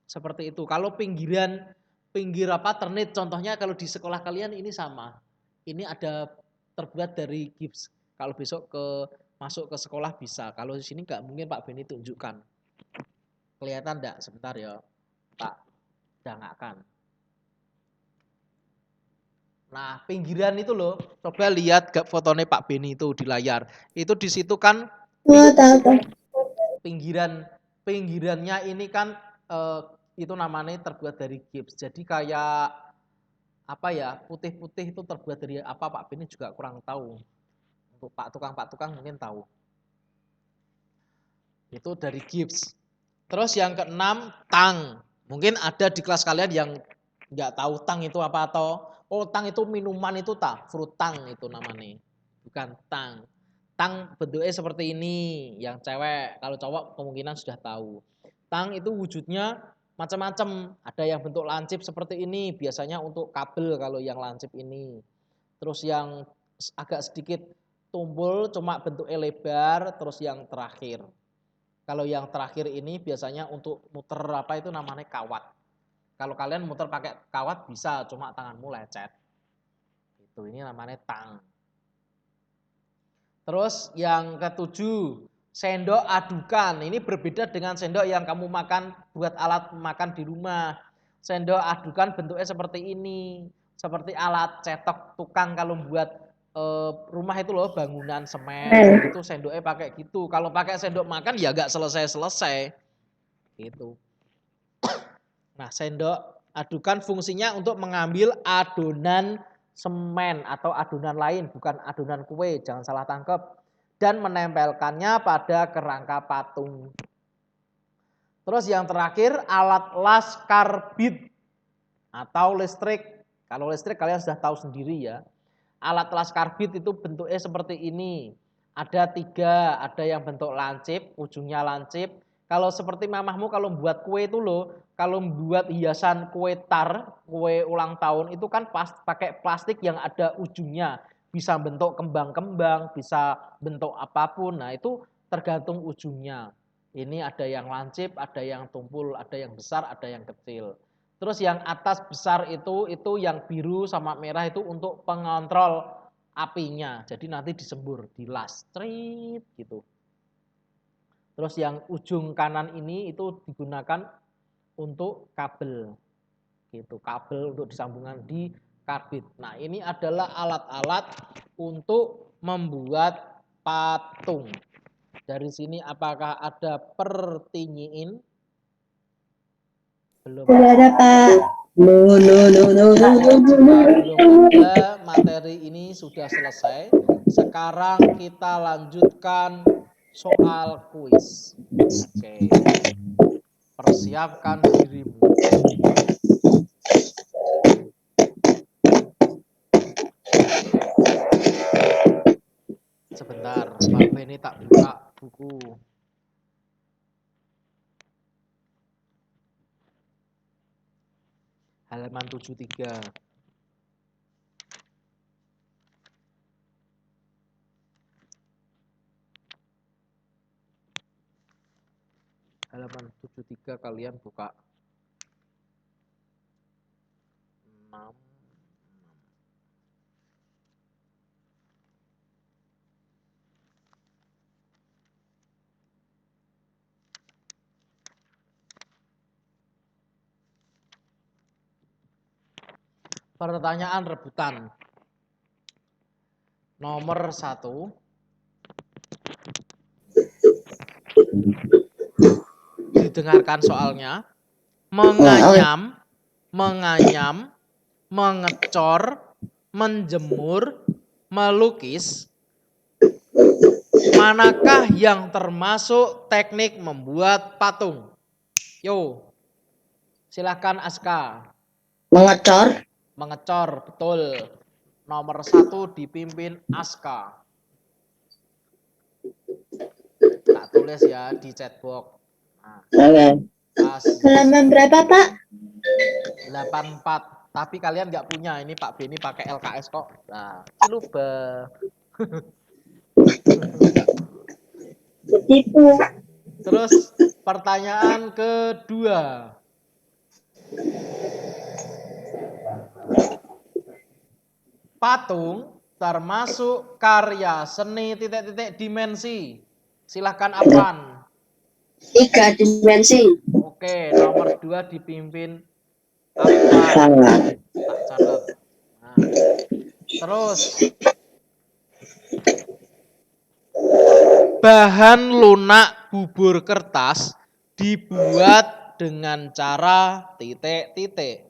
seperti itu. Kalau pinggir apa ternit contohnya kalau di sekolah kalian ini sama. Ini ada terbuat dari gips. Kalau besok masuk ke sekolah bisa. Kalau di sini nggak mungkin Pak Beni tunjukkan. Kelihatan enggak? Sebentar ya. Pak dangakkan. Nah, pinggiran itu loh. Coba lihat fotonya Pak Beni itu di layar. Itu di situ kan pinggirannya ini kan itu namanya terbuat dari gips. Jadi kayak apa ya, putih-putih itu terbuat dari apa Pak Beni juga kurang tahu. Untuk Pak tukang mungkin tahu. Itu dari gips. Terus yang keenam, tang. Mungkin ada di kelas kalian yang nggak tahu tang itu apa atau tang itu minuman itu fruit tang itu namanya. Bukan tang. Tang bentuknya seperti ini, yang cewek. Kalau cowok kemungkinan sudah tahu. Tang itu wujudnya macam-macam. Ada yang bentuk lancip seperti ini, biasanya untuk kabel kalau yang lancip ini. Terus yang agak sedikit tumpul cuma bentuknya lebar, terus yang terakhir. Kalau yang terakhir ini biasanya untuk muter apa itu namanya kawat. Kalau kalian muter pakai kawat bisa, cuma tanganmu lecet. Itu ini namanya tang. Terus yang ketujuh, sendok adukan. Ini berbeda dengan sendok yang kamu makan buat alat makan di rumah. Sendok adukan bentuknya seperti ini. Seperti alat cetok tukang kalau buat rumah itu loh, bangunan semen. Itu sendoknya pakai gitu. Kalau pakai sendok makan ya nggak selesai-selesai. Gitu. Nah, sendok adukan fungsinya untuk mengambil adonan semen atau adonan lain, bukan adonan kue, jangan salah tangkap, dan menempelkannya pada kerangka patung. Terus yang terakhir, alat las karbit atau listrik. Kalau listrik kalian sudah tahu sendiri ya. Alat las karbit itu bentuknya seperti ini. Ada 3, ada yang bentuk lancip, ujungnya lancip. Kalau seperti mamahmu kalau buat kue itu loh, kalau buat hiasan kue kue ulang tahun itu kan pakai plastik yang ada ujungnya. Bisa bentuk kembang-kembang, bisa bentuk apapun. Nah itu tergantung ujungnya. Ini ada yang lancip, ada yang tumpul, ada yang besar, ada yang kecil. Terus yang atas besar itu yang biru sama merah itu untuk pengontrol apinya. Jadi nanti disembur, dilas, trit gitu. Terus yang ujung kanan ini itu digunakan untuk kabel. Gitu, kabel untuk disambungkan di karbit. Nah, ini adalah alat-alat untuk membuat patung. Dari sini apakah ada pertanyaan? Belum ada Pak. Belum ada, materi ini sudah selesai. Sekarang kita lanjutkan soal kuis. Oke. Persiapkan dirimu. Sebentar, Pak Beni tak buka buku. Halaman 73. Halaman 73 kalian buka 6. Pertanyaan rebutan. Nomor 1. Didengarkan soalnya. Menganyam, mengecor, menjemur, melukis. Manakah yang termasuk teknik membuat patung? Yo, silakan Aska. Mengecor. Mengecor, betul. Nomor 1 dipimpin Aska. Tak tulis ya di chatbox. Nah, Oke. pas Halaman berapa, Pak? 84. Tapi kalian nggak punya. Ini Pak Beni pakai LKS kok. Nah, lupa. Tipu. Terus pertanyaan kedua. Patung termasuk karya seni titik-titik dimensi. Silahkan Afan. 3 dimensi. Oke, nomor 2 dipimpin Afan. Tak catat. Nah, terus bahan lunak bubur kertas dibuat dengan cara titik-titik.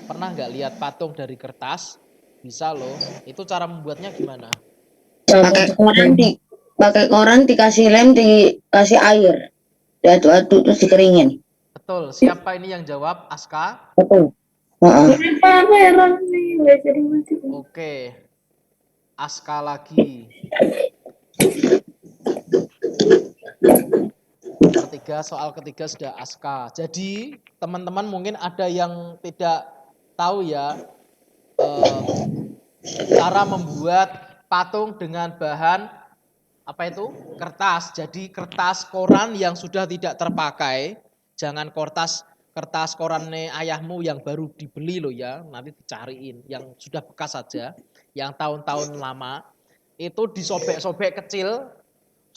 Pernah nggak lihat patung dari kertas? Bisa loh. Itu cara membuatnya gimana? Pakai koran dikasih lem, dikasih air, diaduk-aduk terus dikeringin. Betul. Siapa ini yang jawab? Aska? Betul. Oke. Aska lagi. Soal ketiga sudah Aska. Jadi teman-teman mungkin ada yang tidak tahu ya cara membuat patung dengan bahan apa itu? Kertas. Jadi kertas koran yang sudah tidak terpakai. Jangan kertas korannya ayahmu yang baru dibeli loh ya. Nanti dicariin yang sudah bekas saja, yang tahun-tahun lama. Itu disobek-sobek kecil.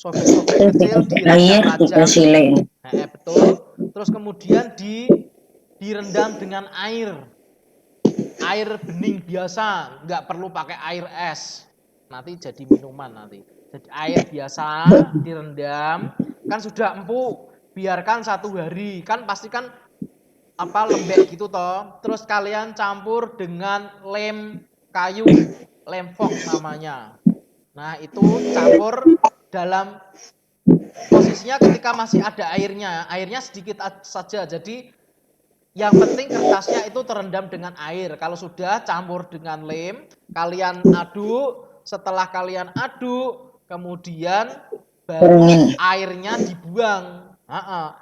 Sobek-sobek kecil dirajang-rajang. Betul. Terus kemudian direndam dengan air. Air bening biasa, nggak perlu pakai air es. Nanti jadi minuman nanti. Jadi air biasa direndam, kan sudah empuk, biarkan 1 hari. Kan pasti kan lembek gitu toh. Terus kalian campur dengan lem kayu, lem fox namanya. Nah, itu campur dalam posisinya ketika masih ada airnya. Airnya sedikit saja. Jadi yang penting kertasnya itu terendam dengan air. Kalau sudah campur dengan lem, kalian aduk. Setelah kalian aduk, kemudian baru airnya dibuang.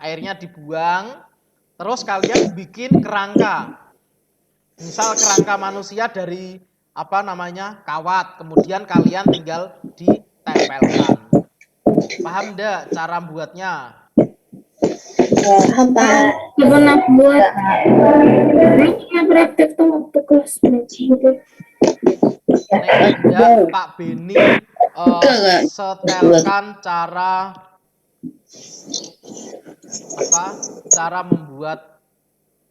Airnya dibuang. Terus kalian bikin kerangka. Misal kerangka manusia dari kawat. Kemudian kalian tinggal ditempelkan. Paham enggak cara buatnya? Paham, Pak. Pernah buat. Ini praktek tuh waktu kelas gitu. Enggak, Pak Beni setelkan cara membuat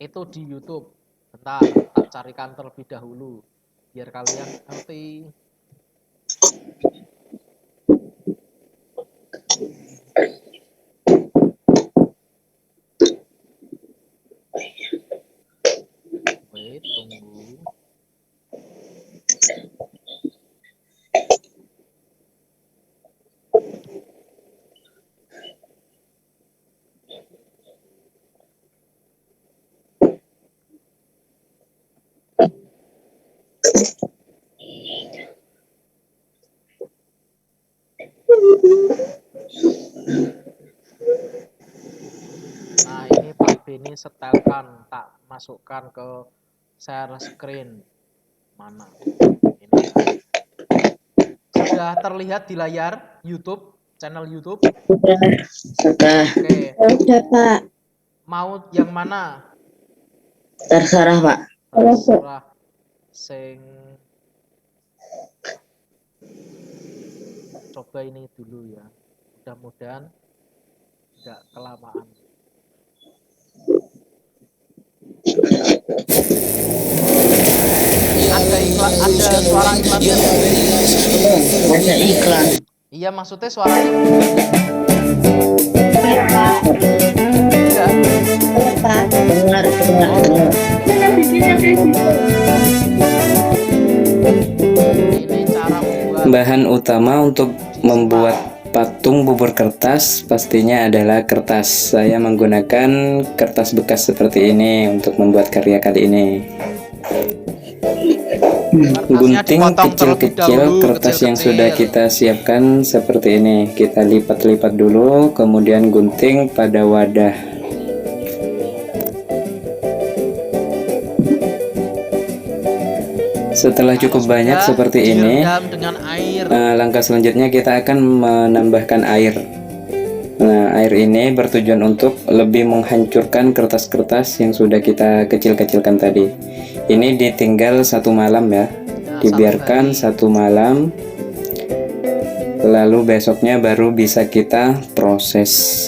itu di YouTube. Bentar, tak carikan terlebih dahulu biar kalian ngerti. Wait, tunggu. Nah, ini Pak Beni setelkan, tak masukkan ke share screen. Mana? Ini. Sudah terlihat di layar YouTube, channel YouTube? Sudah. Oke. Sudah, Pak. Mau yang mana? Terserah, Pak. Terserah. Coba ini dulu ya. Mudah-mudahan tidak kelamaan. Ada suara iklannya? Ada iklan. Iya, maksudnya suaranya Pak. Dengar. Ini cara membuat bahan utama untuk membuat patung bubur kertas pastinya adalah kertas. Saya menggunakan kertas bekas seperti ini untuk membuat karya kali ini. Gunting kecil-kecil kertas yang sudah kita siapkan seperti ini. Kita lipat-lipat dulu, kemudian gunting pada wadah. Setelah cukup banyak seperti ini, langkah selanjutnya kita akan menambahkan air. Nah, air ini bertujuan untuk lebih menghancurkan kertas-kertas yang sudah kita kecil-kecilkan tadi. Ini ditinggal 1 malam ya, dibiarkan 1 malam, lalu besoknya baru bisa kita proses.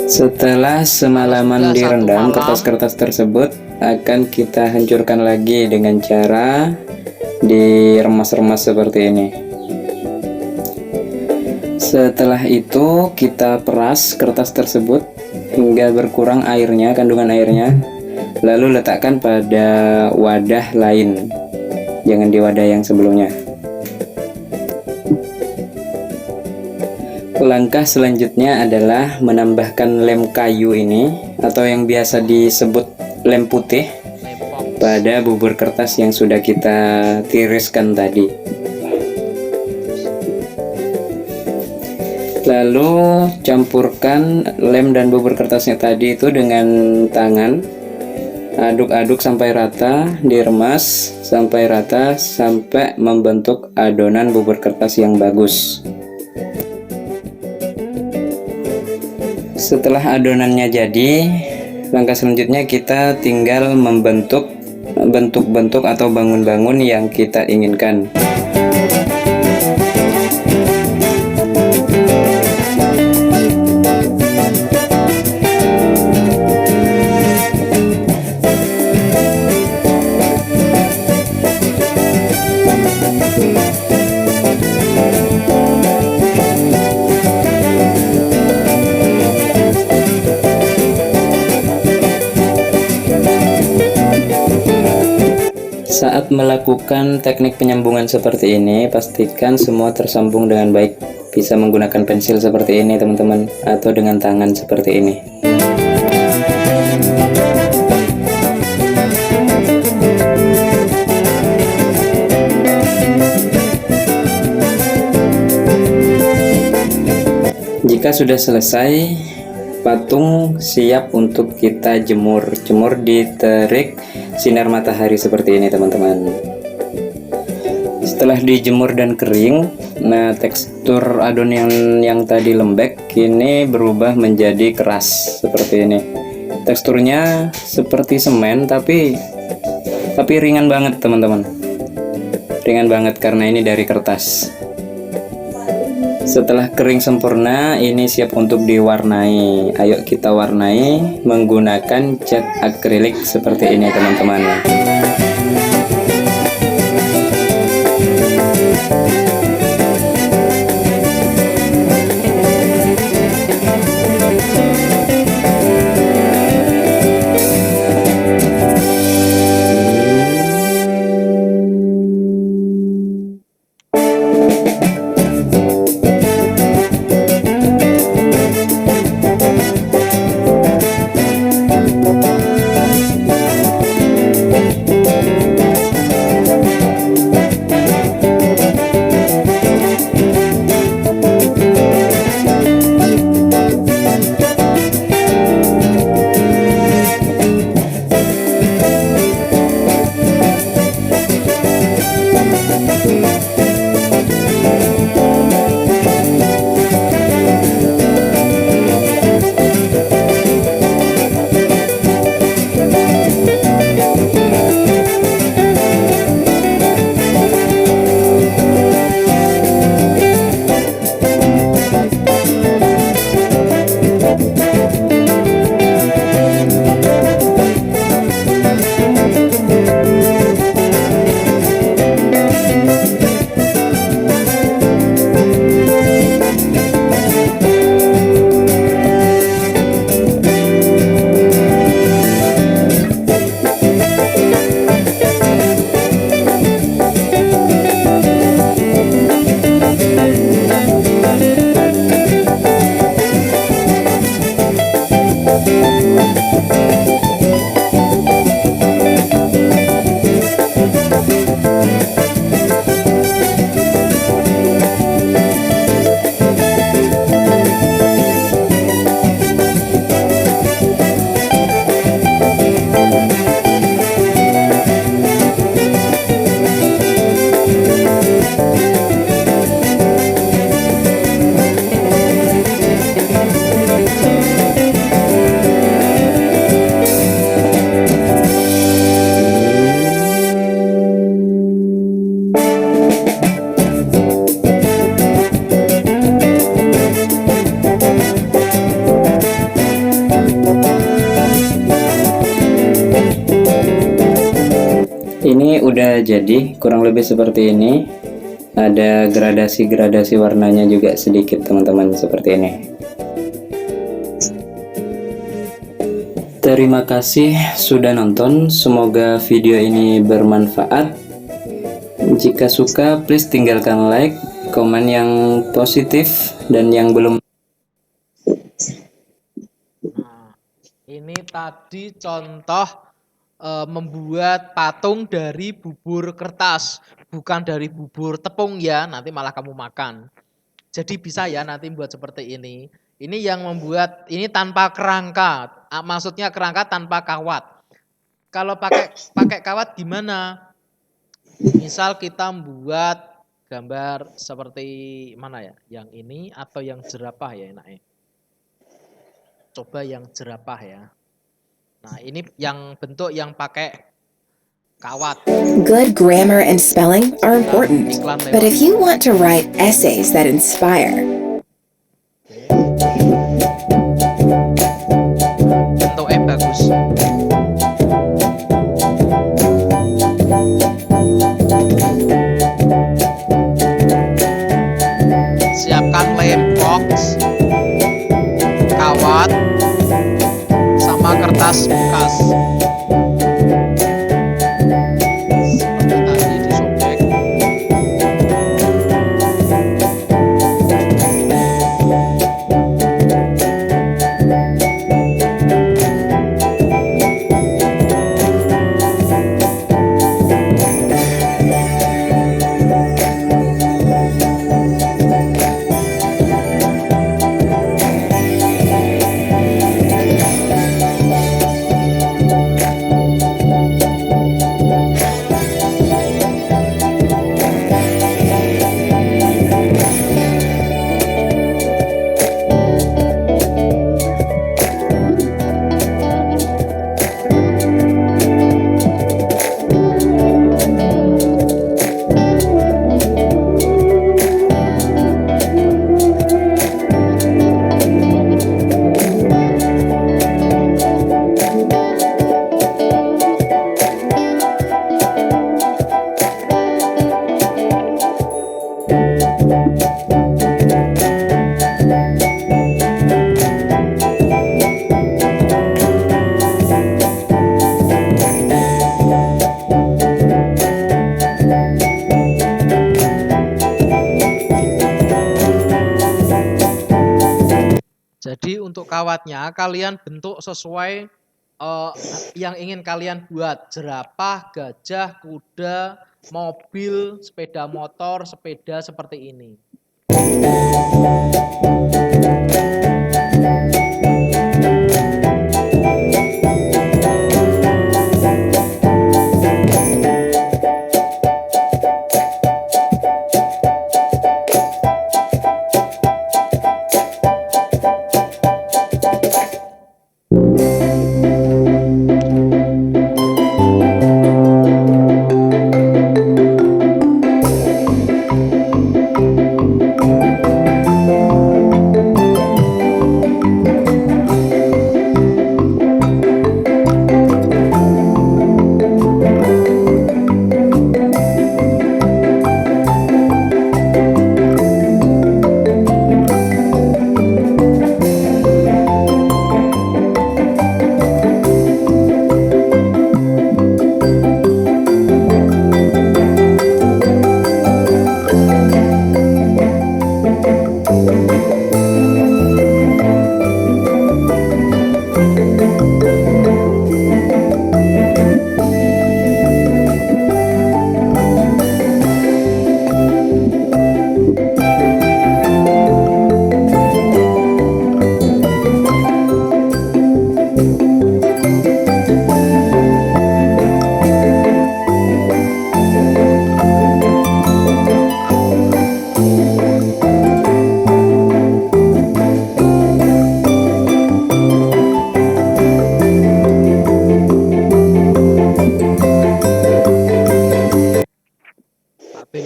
Setelah semalaman direndam, kertas-kertas tersebut akan kita hancurkan lagi dengan cara diremas-remas seperti ini. Setelah itu kita peras kertas tersebut hingga berkurang airnya, kandungan airnya, lalu letakkan pada wadah lain, jangan di wadah yang sebelumnya. Langkah selanjutnya adalah menambahkan lem kayu ini atau yang biasa disebut lem putih pada bubur kertas yang sudah kita tiriskan tadi. Lalu campurkan lem dan bubur kertasnya tadi itu dengan tangan, aduk-aduk sampai rata, diremas sampai rata sampai membentuk adonan bubur kertas yang bagus. Setelah adonannya jadi, langkah selanjutnya kita tinggal membentuk bentuk-bentuk atau bangun-bangun yang kita inginkan. Saat melakukan teknik penyambungan seperti ini, pastikan semua tersambung dengan baik. Bisa menggunakan pensil seperti ini teman-teman, atau dengan tangan seperti ini. Jika sudah selesai, patung siap untuk kita jemur di terik sinar matahari seperti ini teman-teman. Setelah dijemur dan kering, nah tekstur adonan yang tadi lembek kini berubah menjadi keras seperti ini. Teksturnya seperti semen tapi ringan banget teman-teman, ringan banget karena ini dari kertas. Setelah kering sempurna, ini siap untuk diwarnai. Ayo kita warnai menggunakan cat akrilik seperti ini teman-teman. sudah jadi, kurang lebih seperti ini. Ada gradasi-gradasi warnanya juga sedikit teman-teman, seperti ini. Terima kasih sudah nonton, semoga video ini bermanfaat. Jika suka, please tinggalkan like, komen yang positif, dan yang belum. Nah, ini tadi contoh membuat patung dari bubur kertas, bukan dari bubur tepung ya, nanti malah kamu makan. Jadi bisa ya nanti buat seperti ini. Ini yang membuat, ini tanpa kerangka, maksudnya kerangka tanpa kawat. Kalau pakai kawat gimana? Misal kita membuat gambar seperti mana ya? Yang ini atau yang jerapah ya enaknya? Coba yang jerapah ya. Nah ini yang bentuk yang pakai kawat. Good grammar and spelling are important, but if you want to write essays that inspire, bentuknya bagus. Siapkan lem box, kawat, sama kertas bekas. Seperti tadi disobek. Jadi untuk kawatnya kalian bentuk sesuai yang ingin kalian buat. Jerapah, gajah, kuda, mobil, sepeda motor, sepeda seperti ini.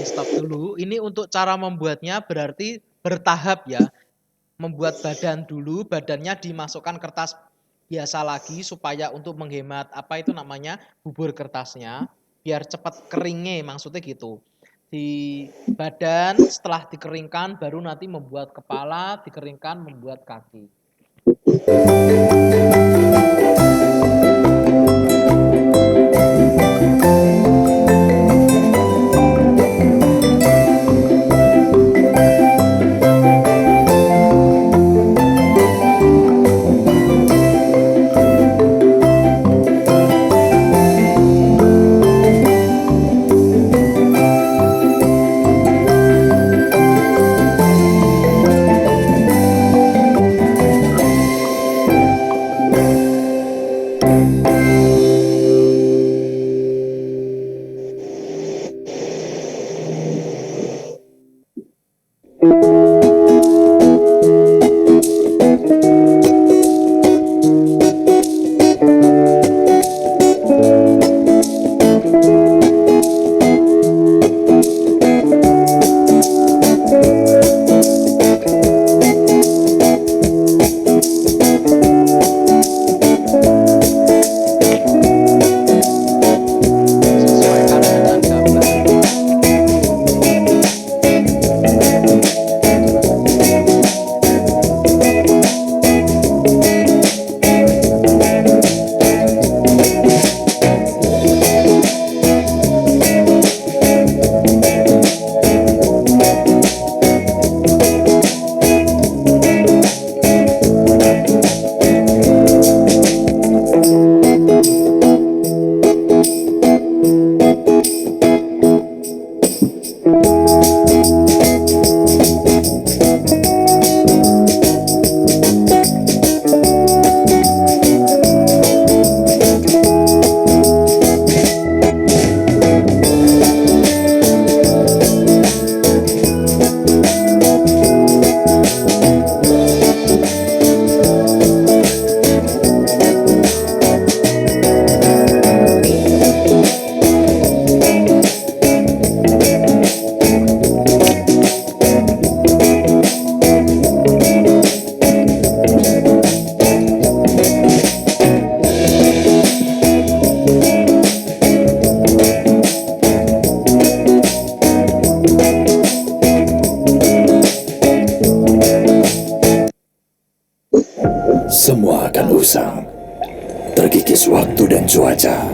Stop dulu. Ini untuk cara membuatnya berarti bertahap ya. Membuat badan dulu, badannya dimasukkan kertas biasa lagi supaya untuk menghemat apa itu namanya bubur kertasnya. biar cepat keringnya, maksudnya gitu. Di badan setelah dikeringkan baru nanti membuat kepala, dikeringkan membuat kaki. Semua akan usang, terkikis waktu dan cuaca.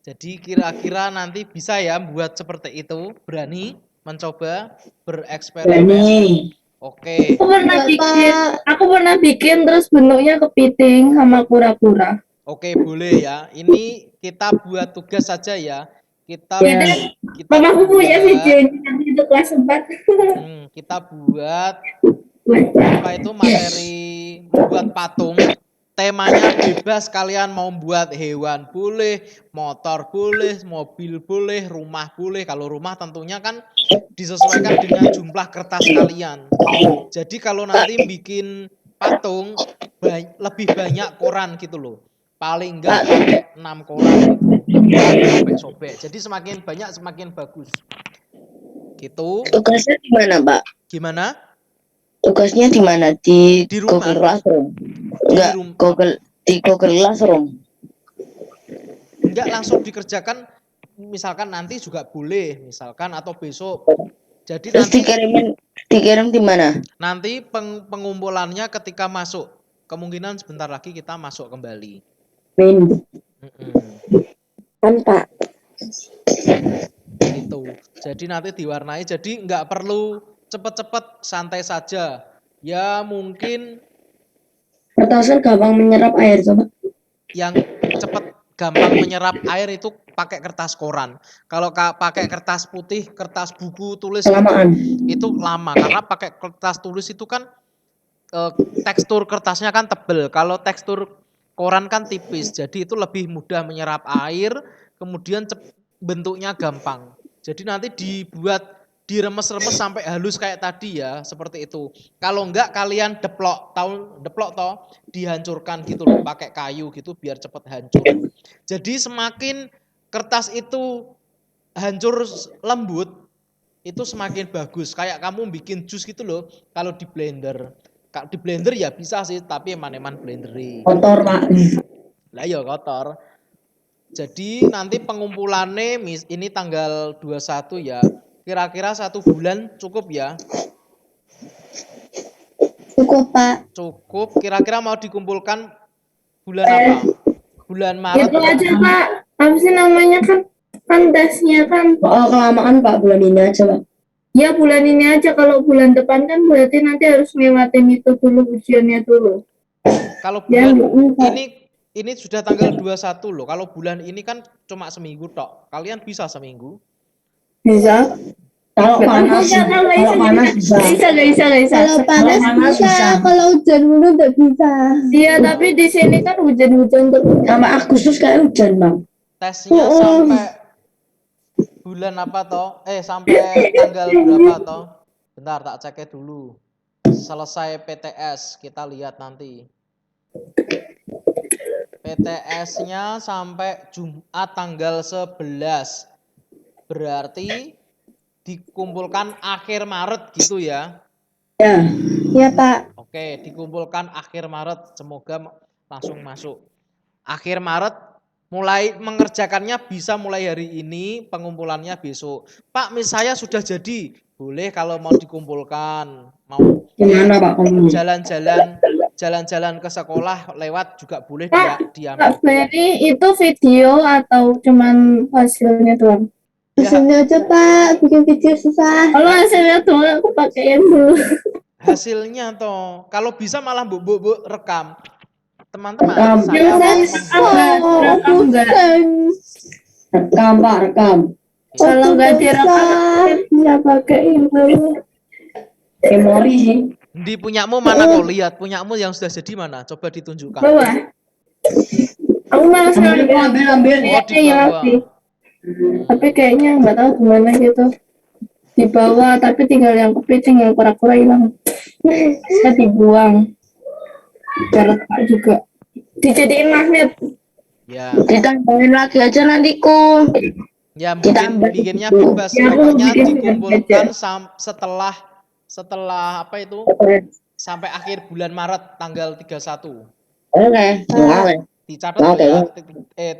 Jadi kira-kira nanti bisa ya buat seperti itu, berani mencoba bereksperimen. Berani. Oke. Aku pernah bikin terus bentuknya kepiting sama kura-kura. Oke, boleh ya. Ini kita buat tugas saja ya. Kita Mamaku punya video ini itu kelas 4. Kita buat apa itu materi membuat patung. Temanya bebas, kalian mau buat hewan boleh, motor boleh, mobil boleh, rumah boleh. Kalau rumah tentunya kan disesuaikan dengan jumlah kertas kalian. Jadi kalau nanti bikin patung lebih banyak koran gitu loh. Paling enggak pakai 6 koran sobek-sobek. Jadi semakin banyak semakin bagus. Gitu. Tugasnya di mana, Pak? Gimana? Tugasnya di mana? Di rumah. Google Classroom. Enggak, di Google Classroom. Enggak langsung dikerjakan, misalkan nanti juga boleh, misalkan atau besok. Jadi terus nanti dikirim di mana? Nanti pengumpulannya ketika masuk. Kemungkinan sebentar lagi kita masuk kembali. Kan, Pak. Itu. Jadi nanti diwarnai, jadi nggak perlu cepet-cepet, santai saja. Ya mungkin Kertasnya gampang menyerap air, coba. Yang cepet gampang menyerap air itu pakai kertas koran. Kalau pakai kertas putih, kertas buku tulis itu lama, karena pakai kertas tulis itu kan tekstur kertasnya kan tebel. Kalau tekstur koran kan tipis, jadi itu lebih mudah menyerap air, kemudian bentuknya gampang. Jadi nanti diremes-remes sampai halus kayak tadi ya, seperti itu. Kalau enggak kalian deplok toh, dihancurkan gitu loh, pakai kayu gitu biar cepet hancur. Jadi semakin kertas itu hancur lembut, itu semakin bagus. Kayak kamu bikin jus gitu loh, kalau di blender. Di blender ya bisa sih, tapi eman-eman blenderi. Kotor, Pak. Lah ya kotor. Jadi nanti pengumpulannya ini tanggal 21 ya. Kira-kira 1 bulan cukup ya? Cukup, Pak. Cukup. Kira-kira mau dikumpulkan bulan apa? Bulan Maret. Itu aja, Pak. Apa sih namanya kan tesnya kan? Oh, kelamaan, Pak. Bulan ini aja, Pak. Ya, bulan ini aja. Kalau bulan depan kan berarti nanti harus lewatin itu dulu, ujiannya dulu. Kalau bulan ini sudah tanggal 21 loh. Kalau bulan ini kan cuma seminggu tok. Kalian bisa seminggu? Bisa. Kalau panas bisa. Kalau panas bisa. Kalau hujan dulu nggak bisa. Iya, tapi di sini kan hujan-hujan terus. Sama Agustus kayak hujan, Bang. Tesnya sampai bulan apa toh? Sampai tanggal berapa toh? Bentar, tak cek dulu. Selesai PTS, kita lihat nanti. PTS-nya sampai Jumat tanggal 11. Berarti dikumpulkan akhir Maret gitu ya? Ya. Ya, Pak. Oke, dikumpulkan akhir Maret. Semoga langsung masuk. Akhir Maret mulai mengerjakannya bisa mulai hari ini, pengumpulannya besok. Pak, saya sudah jadi. Boleh kalau mau dikumpulkan. Mau gimana, Pak? Jalan-jalan ke sekolah lewat juga boleh diambil. Pak Ferry, itu video atau cuman hasilnya doang? Hasilnya aja, Pak. Bikin video susah. Kalau hasilnya doang aku pakaiin dulu. Hasilnya toh. Kalau bisa malah bu rekam. Teman-teman, rekam, Pak, rekam. Kalau nggak direkam, ya pakaiin dulu. Memori. Di punyamu mana kau lihat? Punyamu yang sudah jadi mana? Coba ditunjukkan. Bawah. Aku malas ambil. Tapi kayaknya nggak tahu gimana gitu. Di bawah, tapi tinggal yang kepiting, yang kura-kura hilang. Saya dibuang. Biar retak juga. Dijadiin magnet. Ya. Ditambahin lagi aja nanti, Ku. Ya, bikinnya bebas. Pokoknya dikumpulkan setelah apa itu? Sampai akhir bulan Maret tanggal 31. Oke. Dicatat ya.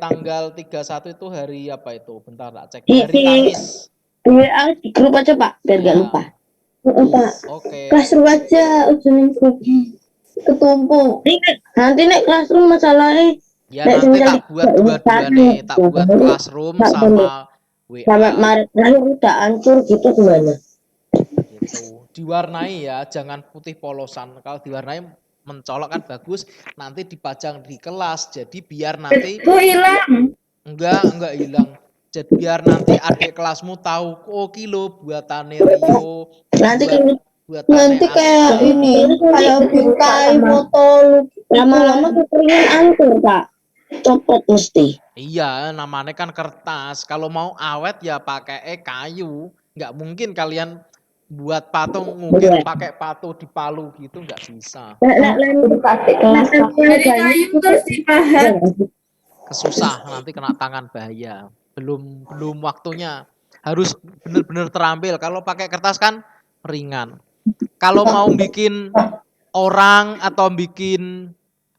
Tanggal 31 itu hari apa itu? Bentar tak cek. Hari Kamis. Di grup aja, Pak, biar nggak lupa. Pak. Oke. Classroom aja ujian grup. Ketumpuk. Nanti nek classroom masalahnya Ya nanti tak buat dua-dua nih, tak buat classroom sama WA. Sama Maret terakhir udah hancur gitu gimana? Gitu. Diwarnai ya, jangan putih polosan. Kalau diwarnai mencolok kan bagus, nanti dipajang di kelas. Jadi biar nanti Itu hilang. enggak hilang. Jadi biar nanti adik kelasmu tahu, oh kilo buatane Rio, Nanti buatane nanti kayak Aska. ini, kayak bingkai foto lama-lama kekeringan hancur Kak. Copot mesti. Iya, namanya kan kertas. Kalau mau awet ya pakai kayu. Nggak mungkin kalian buat patung ngukir pakai patung di palu gitu, nggak bisa. Dari kayu terus dipahat. Kesusah, nanti kena tangan bahaya. Belum waktunya. Harus benar-benar terampil. Kalau pakai kertas kan ringan. Kalau mau bikin orang atau bikin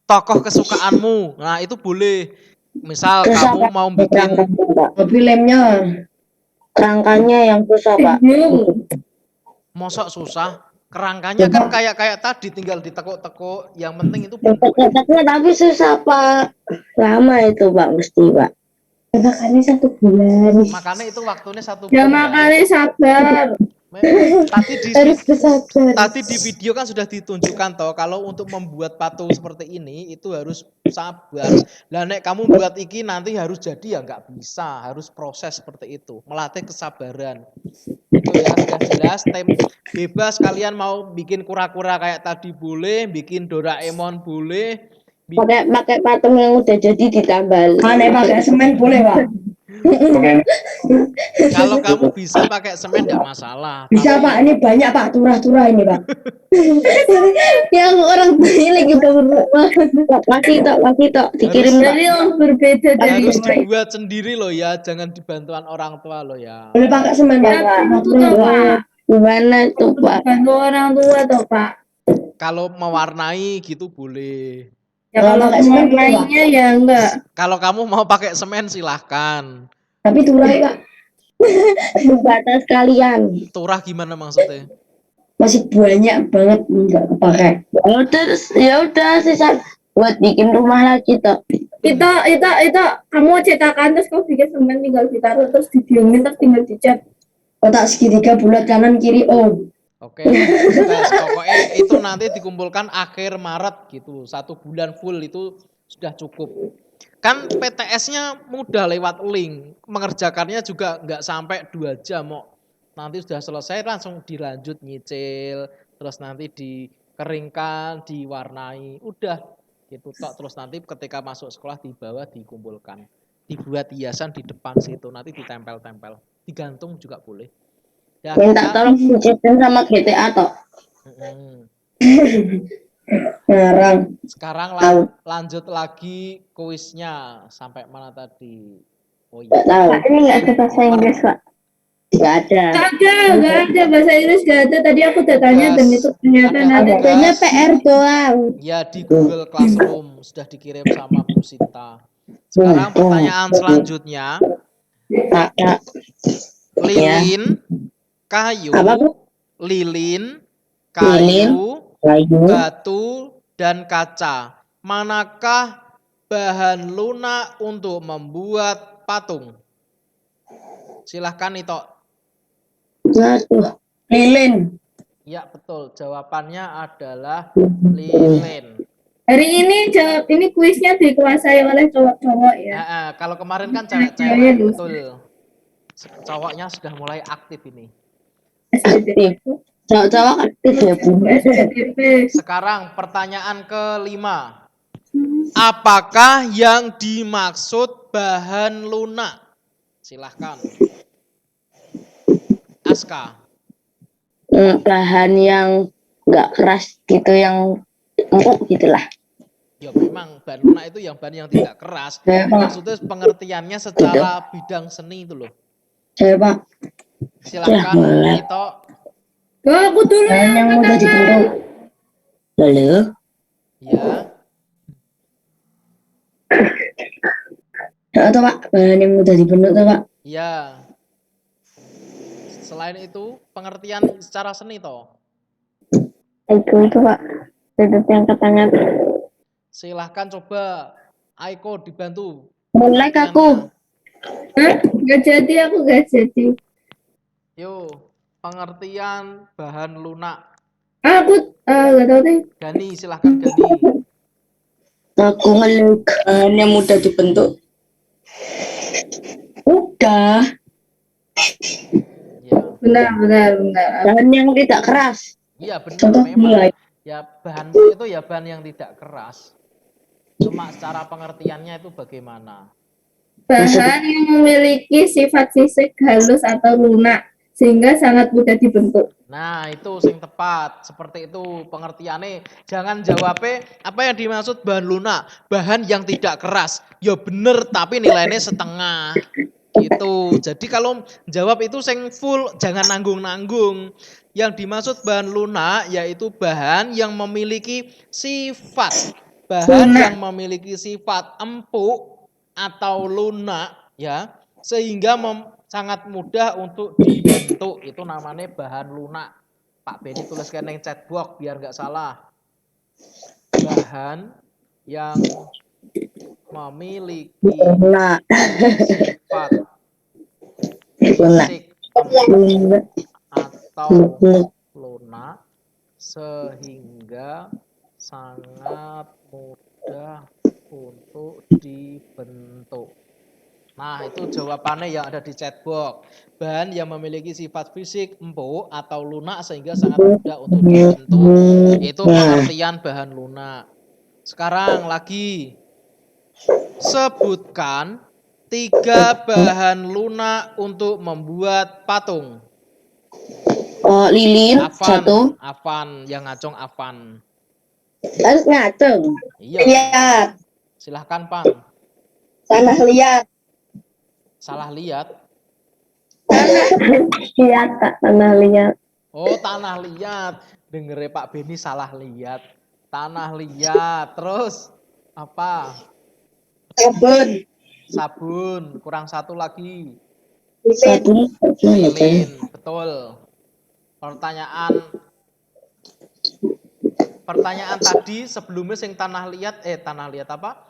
tokoh kesukaanmu, nah itu boleh. Misal kamu mau bikin Tapi lemnya kerangkanya yang susah Pak. mosok susah, kerangkanya kan kayak tadi tinggal ditekuk-tekuk, yang penting itu bentuknya. Tekuk-tekuknya tapi susah Pak. Lama itu Pak mesti Pak. Makanya 1 bulan. Makanya itu waktunya 1 Ya bulan. makanya sabar. Tadi di video kan sudah ditunjukkan toh, kalau untuk membuat patung seperti ini itu harus sabar. Lah nek kamu buat iki nanti harus jadi ya nggak bisa, harus proses seperti itu, melatih kesabaran. Itu ya sudah jelas. Bebas kalian mau bikin kura-kura kayak tadi boleh, bikin Doraemon boleh. Pakai patung yang udah jadi ditambal. Aneh pakai semen boleh Pak. Kalau kamu bisa pakai semen nggak masalah. Bisa Pak, ini banyak Pak, turah-turah ini Pak. Yang orang tuanya lagi bangun rumah. Kasih tok, dikirim Pak. Jadi yang berbeda dari Harus yang lain. dibuat sendiri loh ya, jangan dibantuan orang tua loh ya. Boleh pakai semen Pak. Itu toh Pak. Gimana itu Pak? Bantu orang tua toh Pak. Kalau mewarnai gitu boleh. Ya kalau lainnya ya enggak. Kalau kamu mau pakai semen silahkan. Tapi turah Pak. Batas kalian. Turah gimana maksudnya? Masih banyak banget nggak kepakai. Ya udah sisa buat bikin rumah lagi toh. Itu kamu cetakan terus kamu bikin semen tinggal ditaruh terus didiemin terus tinggal dicat. Kotak segitiga bulat kanan kiri Oke, pokoknya itu nanti dikumpulkan akhir Maret gitu, 1 bulan full itu sudah cukup. Kan PTS-nya mudah lewat link, mengerjakannya juga nggak sampai 2 jam kok. Nanti sudah selesai langsung dilanjut nyicil, terus nanti dikeringkan, diwarnai, udah gitu tok. Terus nanti ketika masuk sekolah dibawa dikumpulkan, dibuat hiasan di depan situ, nanti ditempel-tempel, digantung juga boleh. Ya, minta tolong diciptain sama GTA toh. Ngarang. Sekarang lanjut lagi kuisnya sampai mana tadi? Oh iya. Tahu. Ini nggak ada bahasa Inggris Pak. Nggak ada. Nggak ada bahasa Inggris nggak ada. Tadi aku udah tanya dan itu ternyata ada. Adanya PR doang. Ya di Google Classroom sudah dikirim sama Bu Sinta. Sekarang pertanyaan selanjutnya. Lilin, kayu, lilin, kayu, batu, dan kaca. Manakah bahan lunak untuk membuat patung? Silahkan itu. Lilin. Ya betul, jawabannya adalah lilin. Hari ini kuisnya dikuasai oleh cowok-cowok ya. Kalau kemarin kan cewek-cewek, betul. Cowoknya sudah mulai aktif ini. Cowok aktif ya Bu. Sekarang pertanyaan kelima. Apakah yang dimaksud bahan lunak? Silahkan. Aska. Bahan yang nggak keras gitu, yang empuk gitulah. Ya memang bahan lunak itu yang bahan yang tidak keras. Maksudnya pengertiannya secara bidang seni itu loh. Pak. Silahkan itu. Aku dulu yang udah dibentuk. Halo. Ya. Itu Pak, bahan yang udah dibentuk tuh Pak. Ya. Selain itu pengertian secara seni toh. Itu Pak. Itu yang katanya. Silahkan coba Aiko dibantu. Mulai aku. Hah? Gak jadi, aku gak jadi. Yo, pengertian bahan lunak. Aku gak tahu deh. Gani, silahkan Gani. Aku ngelik bahan yang mudah dibentuk. Udah. Ya, Benar. Bahan yang tidak keras. iya benar Contoh memang. mulai. Ya bahan itu ya bahan yang tidak keras. Cuma secara pengertiannya itu bagaimana? Bahan yang memiliki sifat fisik halus atau lunak sehingga sangat mudah dibentuk. Nah, itu sing tepat. Seperti itu pengertiannya. Jangan jawabnya apa yang dimaksud bahan lunak, bahan yang tidak keras. Ya bener tapi nilainya setengah. Gitu. Jadi kalau jawab itu sing full, jangan nanggung-nanggung. Yang dimaksud bahan lunak yaitu bahan yang memiliki sifat. Bahan yang memiliki sifat empuk atau lunak ya, sehingga sangat mudah untuk dibentuk. Itu namanya bahan lunak. Pak Beni tuliskan yang chatbox biar nggak salah. Bahan yang memiliki sifat fisik atau lunak sehingga sangat mudah untuk dibentuk. Nah, itu jawabannya yang ada di chatbox. Bahan yang memiliki sifat fisik empuk atau lunak sehingga sangat mudah untuk dibentuk. Itu pengertian bahan lunak. Sekarang lagi, sebutkan 3 bahan lunak untuk membuat patung. Lilin, satu. Afan, yang ngacung Afan. Harus ngacung. Iya. Lihat. Silahkan Pan. Tanah liat. Salah lihat. Lihat Kak, tanah liat. Oh, tanah liat. Dengernya Pak Beni salah lihat. Tanah liat. Terus apa? Sabun. Sabun. Kurang satu lagi. Sabun. Lilin. Betul. Pertanyaan tadi sebelumnya sing tanah liat apa?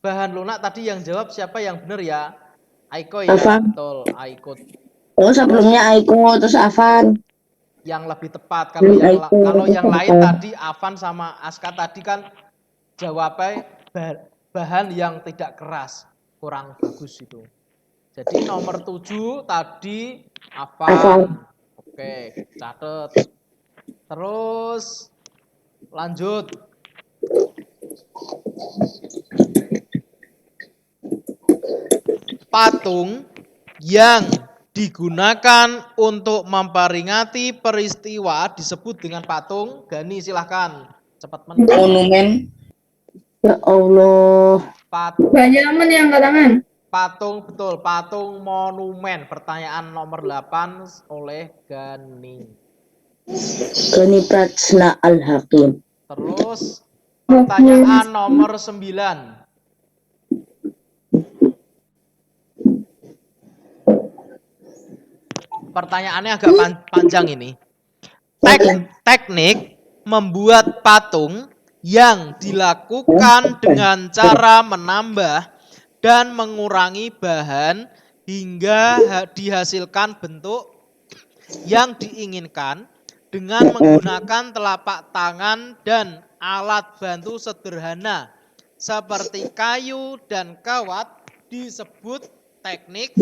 Bahan lunak tadi yang jawab siapa yang benar ya? Aiko ya, Afan. betul. Aiko. Oh, sebelumnya Aiko terus Afan. Yang lebih tepat kalau yang lain tadi Afan sama Aska tadi kan jawabnya bahan yang tidak keras, kurang bagus itu. Jadi nomor 7 tadi Afan. Oke, catat. Terus lanjut. Patung yang digunakan untuk memperingati peristiwa disebut dengan patung. Gani silahkan. Cepat Monumen. Ya Allah. Banyak yang angkat tangan. Patung, betul. Patung monumen. Pertanyaan nomor 8 oleh Gani. Gani Prajna Al-Hakim. Terus pertanyaan nomor 9. Pertanyaannya agak panjang ini. Teknik membuat patung yang dilakukan dengan cara menambah dan mengurangi bahan hingga dihasilkan bentuk yang diinginkan dengan menggunakan telapak tangan dan alat bantu sederhana seperti kayu dan kawat disebut teknik ...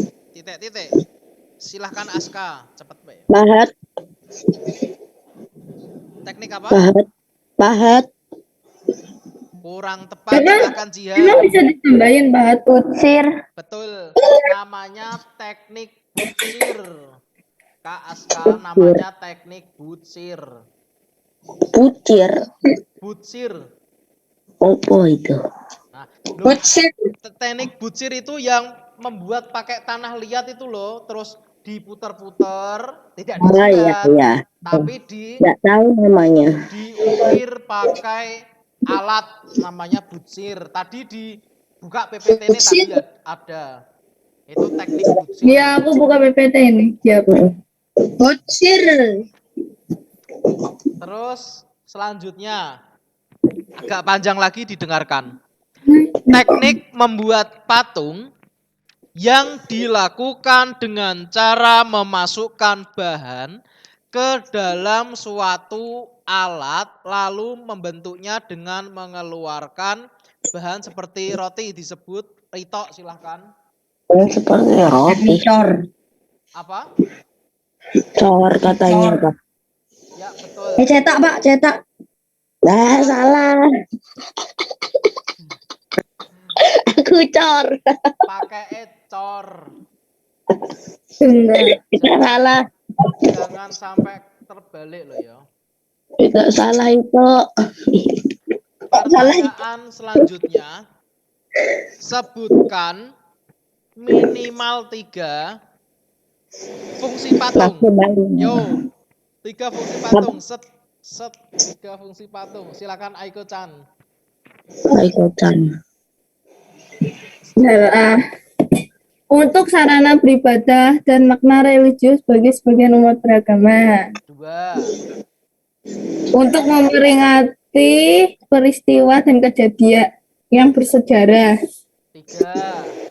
Silahkan Aska, cepat Mbak. Pahat. Teknik apa? Pahat. Kurang tepat, silahkan Jihan. Emang bisa ditambahin pahat? Butsir. Betul, namanya teknik butsir. Kak Aska, namanya teknik butsir. Butsir. Apa itu? Nah, butsir. Teknik butsir itu yang membuat pakai tanah liat itu loh, terus diputar-putar, tidak disikat, tapi tidak tahu namanya. Diukir pakai alat namanya butsir. Tadi dibuka PPT ini tadi ada. Itu teknik butsir. Iya, aku buka PPT ini. Siap. Butsir. Terus selanjutnya agak panjang lagi didengarkan. teknik membuat patung yang dilakukan dengan cara memasukkan bahan ke dalam suatu alat lalu membentuknya dengan mengeluarkan bahan seperti roti disebut Rito, silahkan. Seperti roti. Cor. Apa? Cor katanya, Pak. Ya, betul. Cetak, Pak, cetak. Nah, salah. Aku cor. Pakai ecor. Tidak salah. Jangan sampai terbalik loh ya. Tidak salah itu. Pertanyaan selanjutnya. Sebutkan minimal 3 fungsi patung. Yo, 3 fungsi patung. 3 fungsi patung. Silakan Aiko-chan. Aiko-chan. Untuk sarana beribadah dan makna religius bagi sebagian umat beragama. 2. Untuk memperingati peristiwa dan kejadian yang bersejarah. 3.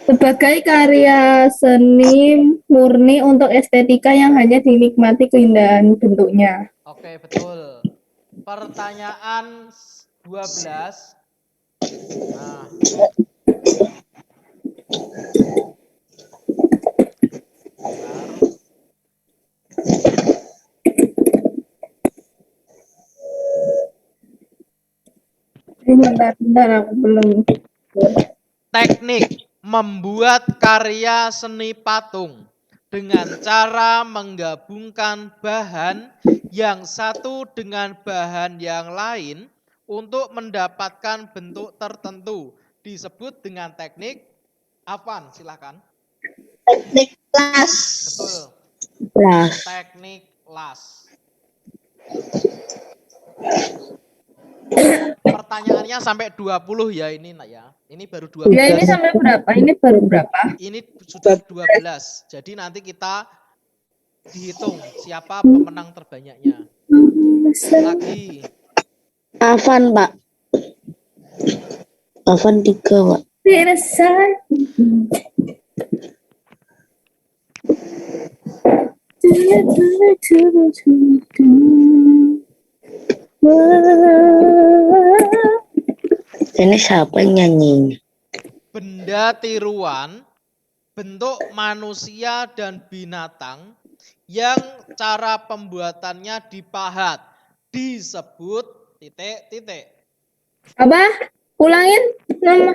Sebagai karya seni murni untuk estetika yang hanya dinikmati keindahan bentuknya. Oke, betul. Pertanyaan 12. Nah. Bentar, aku belum. Teknik membuat karya seni patung dengan cara menggabungkan bahan yang satu dengan bahan yang lain untuk mendapatkan bentuk tertentu disebut dengan teknik Afwan, silakan. Teknik las. Betul. Las. Teknik las. Pertanyaannya sampai 20 ya ini nak ya. Ini baru 12. Ya ini sampai berapa? Ini baru berapa? Ini sudah 12. Jadi nanti kita dihitung siapa pemenang terbanyaknya. Lagi. Afan, Pak. Afan 3, Pak. Ini siapa yang nyanyi? Benda tiruan, bentuk manusia dan binatang yang cara pembuatannya dipahat disebut titik-titik. Apa? Ulangin nama.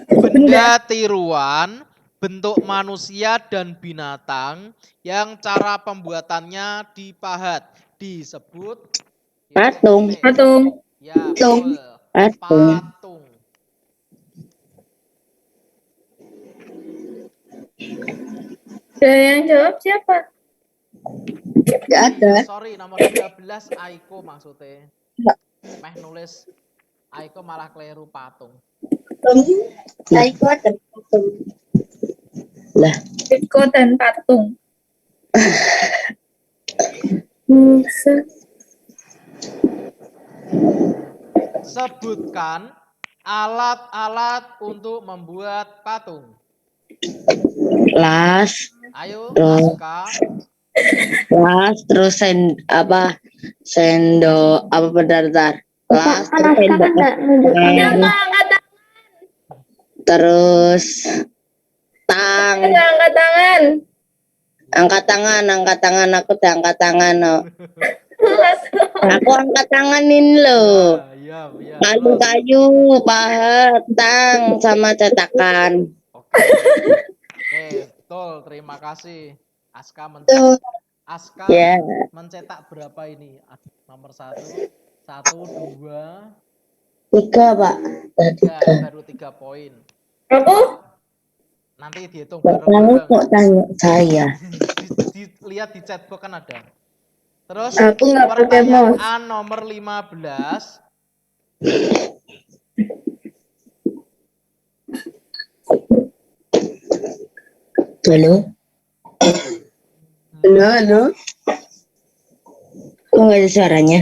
Benda tiruan, bentuk manusia dan binatang yang cara pembuatannya dipahat disebut patung. Patung. Ya, betul. Patung. Yang jawab siapa? Gak ada. Sorry, nomor 13 Aiko maksudnya. Meh nulis Aiko malah keliru patung. Aiko ada patung. Lah, Aiko dan patung. Sebutkan alat-alat untuk membuat patung. las. Ayo, Terus. Aska. Las, terus sendok, apa bentar. Las, terus sendok. Terus tang. Angkat tangan. Angkat tangan, aku udah angkat tangan, no. Aku angkat tanganin lo. Ya. Kayu, pahat, tang, sama cetakan. Oke, betul. Terima kasih. Aska mencetak. Aska mencetak berapa ini? Nomor 1, 2, 3, Pak. 3, baru 3 poin. Aku? Nanti dihitung Kamu bareng-bareng. kok tanya saya? Lihat di chatbox kan ada. Terus Aku nggak pakai mouse. pertanyaan nomor 15. Halo. Kok nggak ada suaranya?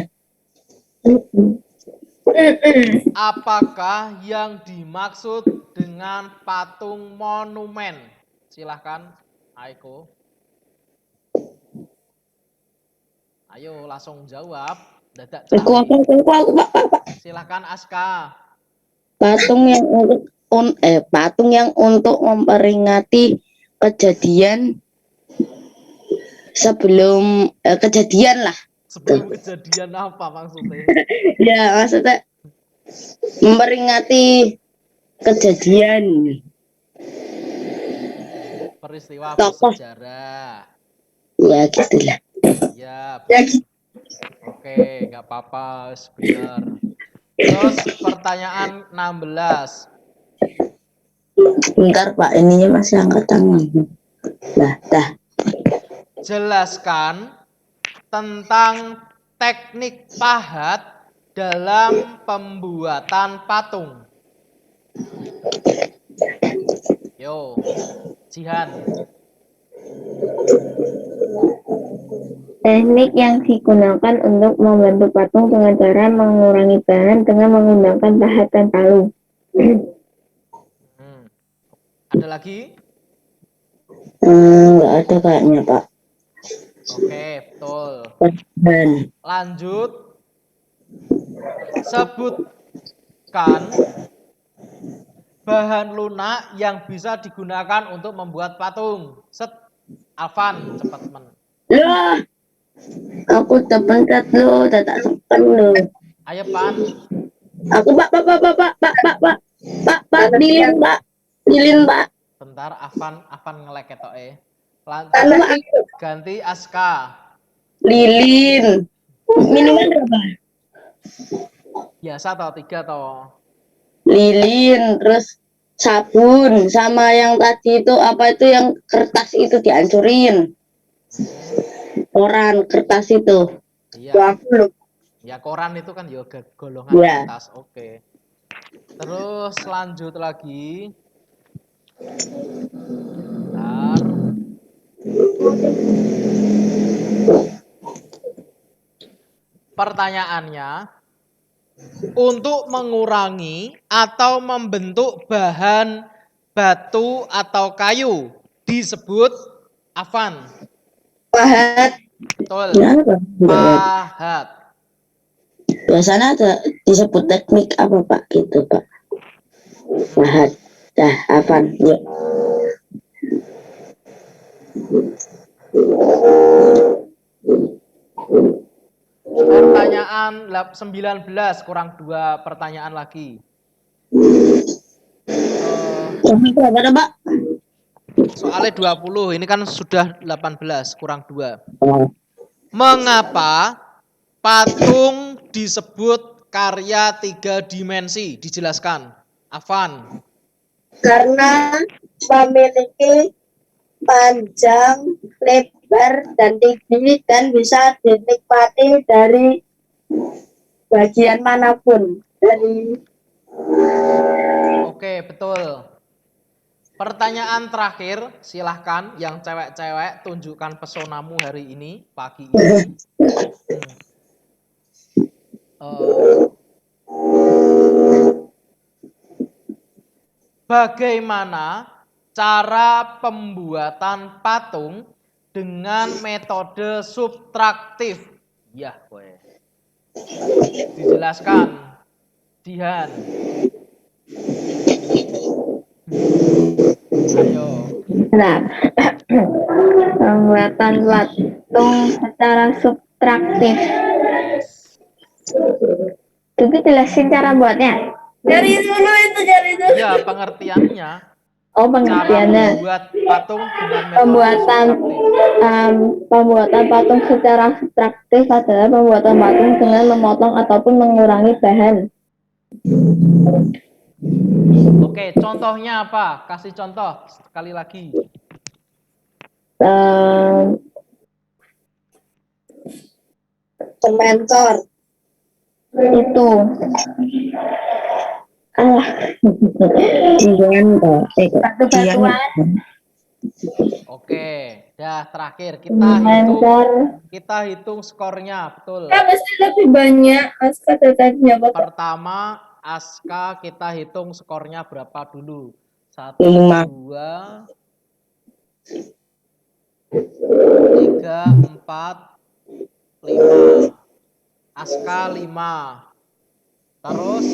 Apakah yang dimaksud dengan patung monumen? Silahkan, Aiko. Ayo langsung jawab. Dadak Aku Pak. Silahkan Aska. Patung yang untuk memperingati kejadian sebelum kejadian lah. Sebelum kejadian apa maksudnya? Ya, maksudnya memperingati kejadian Peristiwa tokoh. bersejarah. Ya, gitulah. Ya. Ya, gitu. Oke, nggak apa-apa, benar. Terus pertanyaan 16. Bentar Pak, ininya masih angkat tangan. Dah. Jelaskan tentang teknik pahat dalam pembuatan patung. Yo, Jihan. Teknik yang digunakan untuk membentuk patung dengan cara mengurangi bahan dengan menggunakan pahat dan palu. Ada lagi? Nggak ada kayaknya Pak. Oke, betul. Dan Lanjut. Sebutkan bahan lunak yang bisa digunakan untuk membuat patung. Set, Alvan, cepat men. loh, aku terpencet loh, tak sempat loh. Ayo Pan. Aku Pak, Lilin Pak. Bentar, Avan ngelek ketok Lanjut. Ganti Aska. Lilin. Minuman berapa? Biasa atau 3 toh? Lilin, terus sabun, sama yang tadi itu apa itu yang kertas itu dihancurin. Koran kertas itu. Iya. Ya koran itu kan yoga golongan kertas. Oke. Terus lanjut lagi. Bentar. Pertanyaannya, untuk mengurangi atau membentuk bahan batu atau kayu disebut Avan. Pahat. Betul. Kenapa? Pahat. Biasanya ada disebut teknik apa Pak gitu Pak? Pahat. Dah, apa? Yuk. Pertanyaan 19, kurang 2 pertanyaan lagi. Berapa Pak? Soalnya 20, ini kan sudah 18, kurang 2. Mengapa patung disebut karya 3 dimensi? Dijelaskan. Avan. Karena memiliki panjang, lebar, dan tinggi dan bisa dinikmati dari bagian manapun. Oke, betul. Pertanyaan terakhir, silahkan yang cewek-cewek tunjukkan pesonamu hari ini, pagi ini. Bagaimana cara pembuatan patung dengan metode subtraktif? Ya, gue. Dijelaskan, Jihan. Ayo. Nah, pembuatan patung secara subtraktif. Itu jelasin cara buatnya. Cari dulu. Ya, pengertiannya. Oh, pengertiannya. Cara membuat patung dengan metode Pembuatan patung secara subtraktif adalah pembuatan patung dengan memotong ataupun mengurangi bahan. Oke, contohnya apa? Kasih contoh sekali lagi. Mentor. Itu. Batu-batuan. Oke, Dah, terakhir Lancar. kita hitung skornya, betul. Pasti lebih banyak Aska datanya Bapak. Pertama, Aska kita hitung skornya berapa dulu? 1, 2, 3, 4, 5. Aska 5. Terus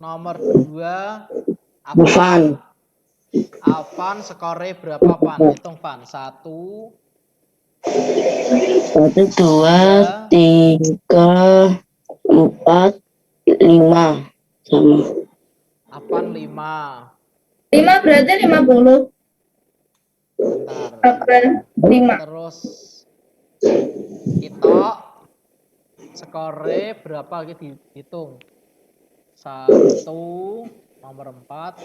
nomor 2 Afan skornya berapa, Van? Hitung, Van. 1, 2, 3, 4, 5 sama. Afan 5. 5 berarti 50. Bentar. Afan 5. Terus kita skornya berapa kita dihitung? 1, nomor 4,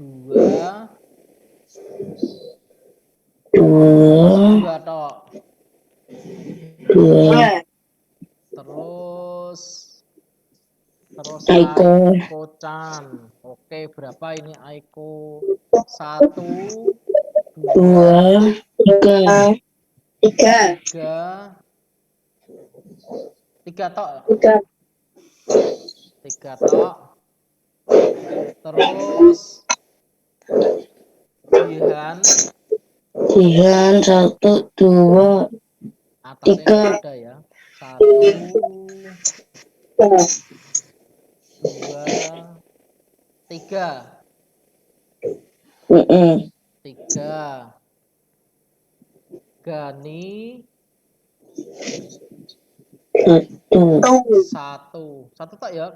2, 2 tok. 2. Terus Aiko. Chan. Oke, berapa ini Aiko? 1, 2, 3. 3 tok. 3. 3 tok. Terus Jihan 1, 2, atasnya 3. ada ya. 1, 2, 3. 3. Gani 1. 1 tak ya?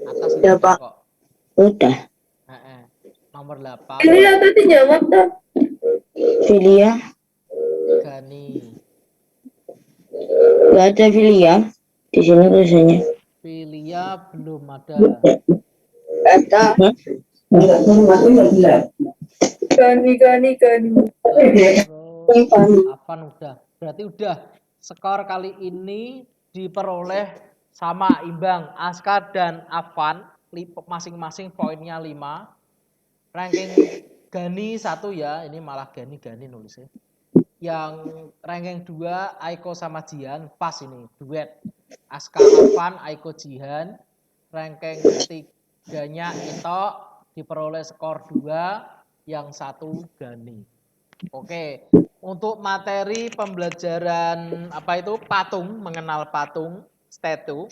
Atas itu Ya, Pak. kok. Udah. Nomor 8. Ini yang tadi jawab tuh. Filia. Gani. Gak ada Filia. Di sini tulisannya. Filia belum ada. Ada. Gani. Afan udah. Berarti udah. Skor kali ini diperoleh sama imbang. Aska dan Afan masing-masing poinnya 5. Ranking Gani 1 ya. Ini malah Gani nulisnya. Yang ranking 2 Aiko sama Jihan pas ini duet. Aska Afan, Aiko Jihan. Ranking 3-nya Ito diperoleh skor 2, yang 1 Gani. Oke, untuk materi pembelajaran patung, mengenal patung, statue,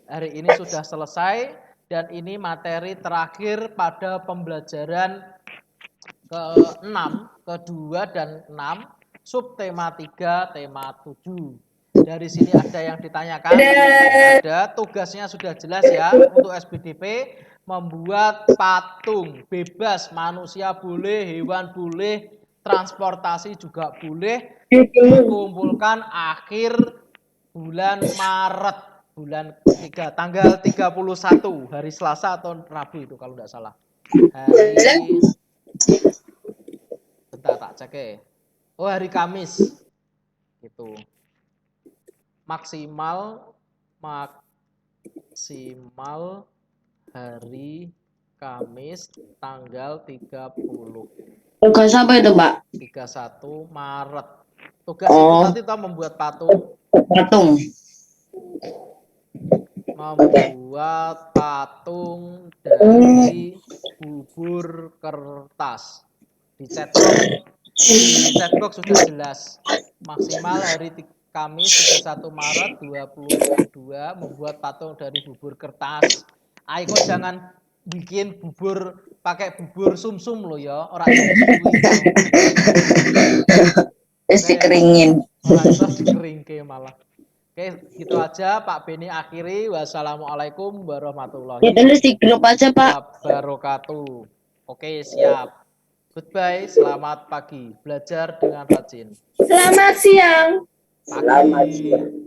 hari ini sudah selesai dan ini materi terakhir pada pembelajaran ke-6, ke-2 dan 6, subtema 3, tema 7. Dari sini ada yang ditanyakan? Ada, tugasnya sudah jelas ya untuk SBDP, membuat patung bebas, manusia boleh, hewan boleh, transportasi juga boleh, dikumpulkan akhir bulan Maret, bulan 3, tanggal 31, hari Selasa atau Rabu itu kalau tidak salah. Hari, bentar tak cek ya. Oh, hari Kamis. Gitu. Maksimal hari Kamis tanggal 30. Tugas apa itu, Pak? 31 Maret. Tugas itu nanti kita membuat patung. Membuat patung dari bubur kertas. Di chatbox sudah jelas. Maksimal hari Kamis 31 Maret 2022 membuat patung dari bubur kertas. Aiko jangan bikin bubur pakai bubur sumsum lo ya, orang Dikeringin. Orang dikeringke malah. Oke, gitu aja Pak Beni akhiri. Wassalamualaikum warahmatullahi Tulis di grup aja, Pak. wabarakatuh. Oke, siap. Goodbye, selamat pagi. Belajar dengan rajin. Selamat siang. Pagi.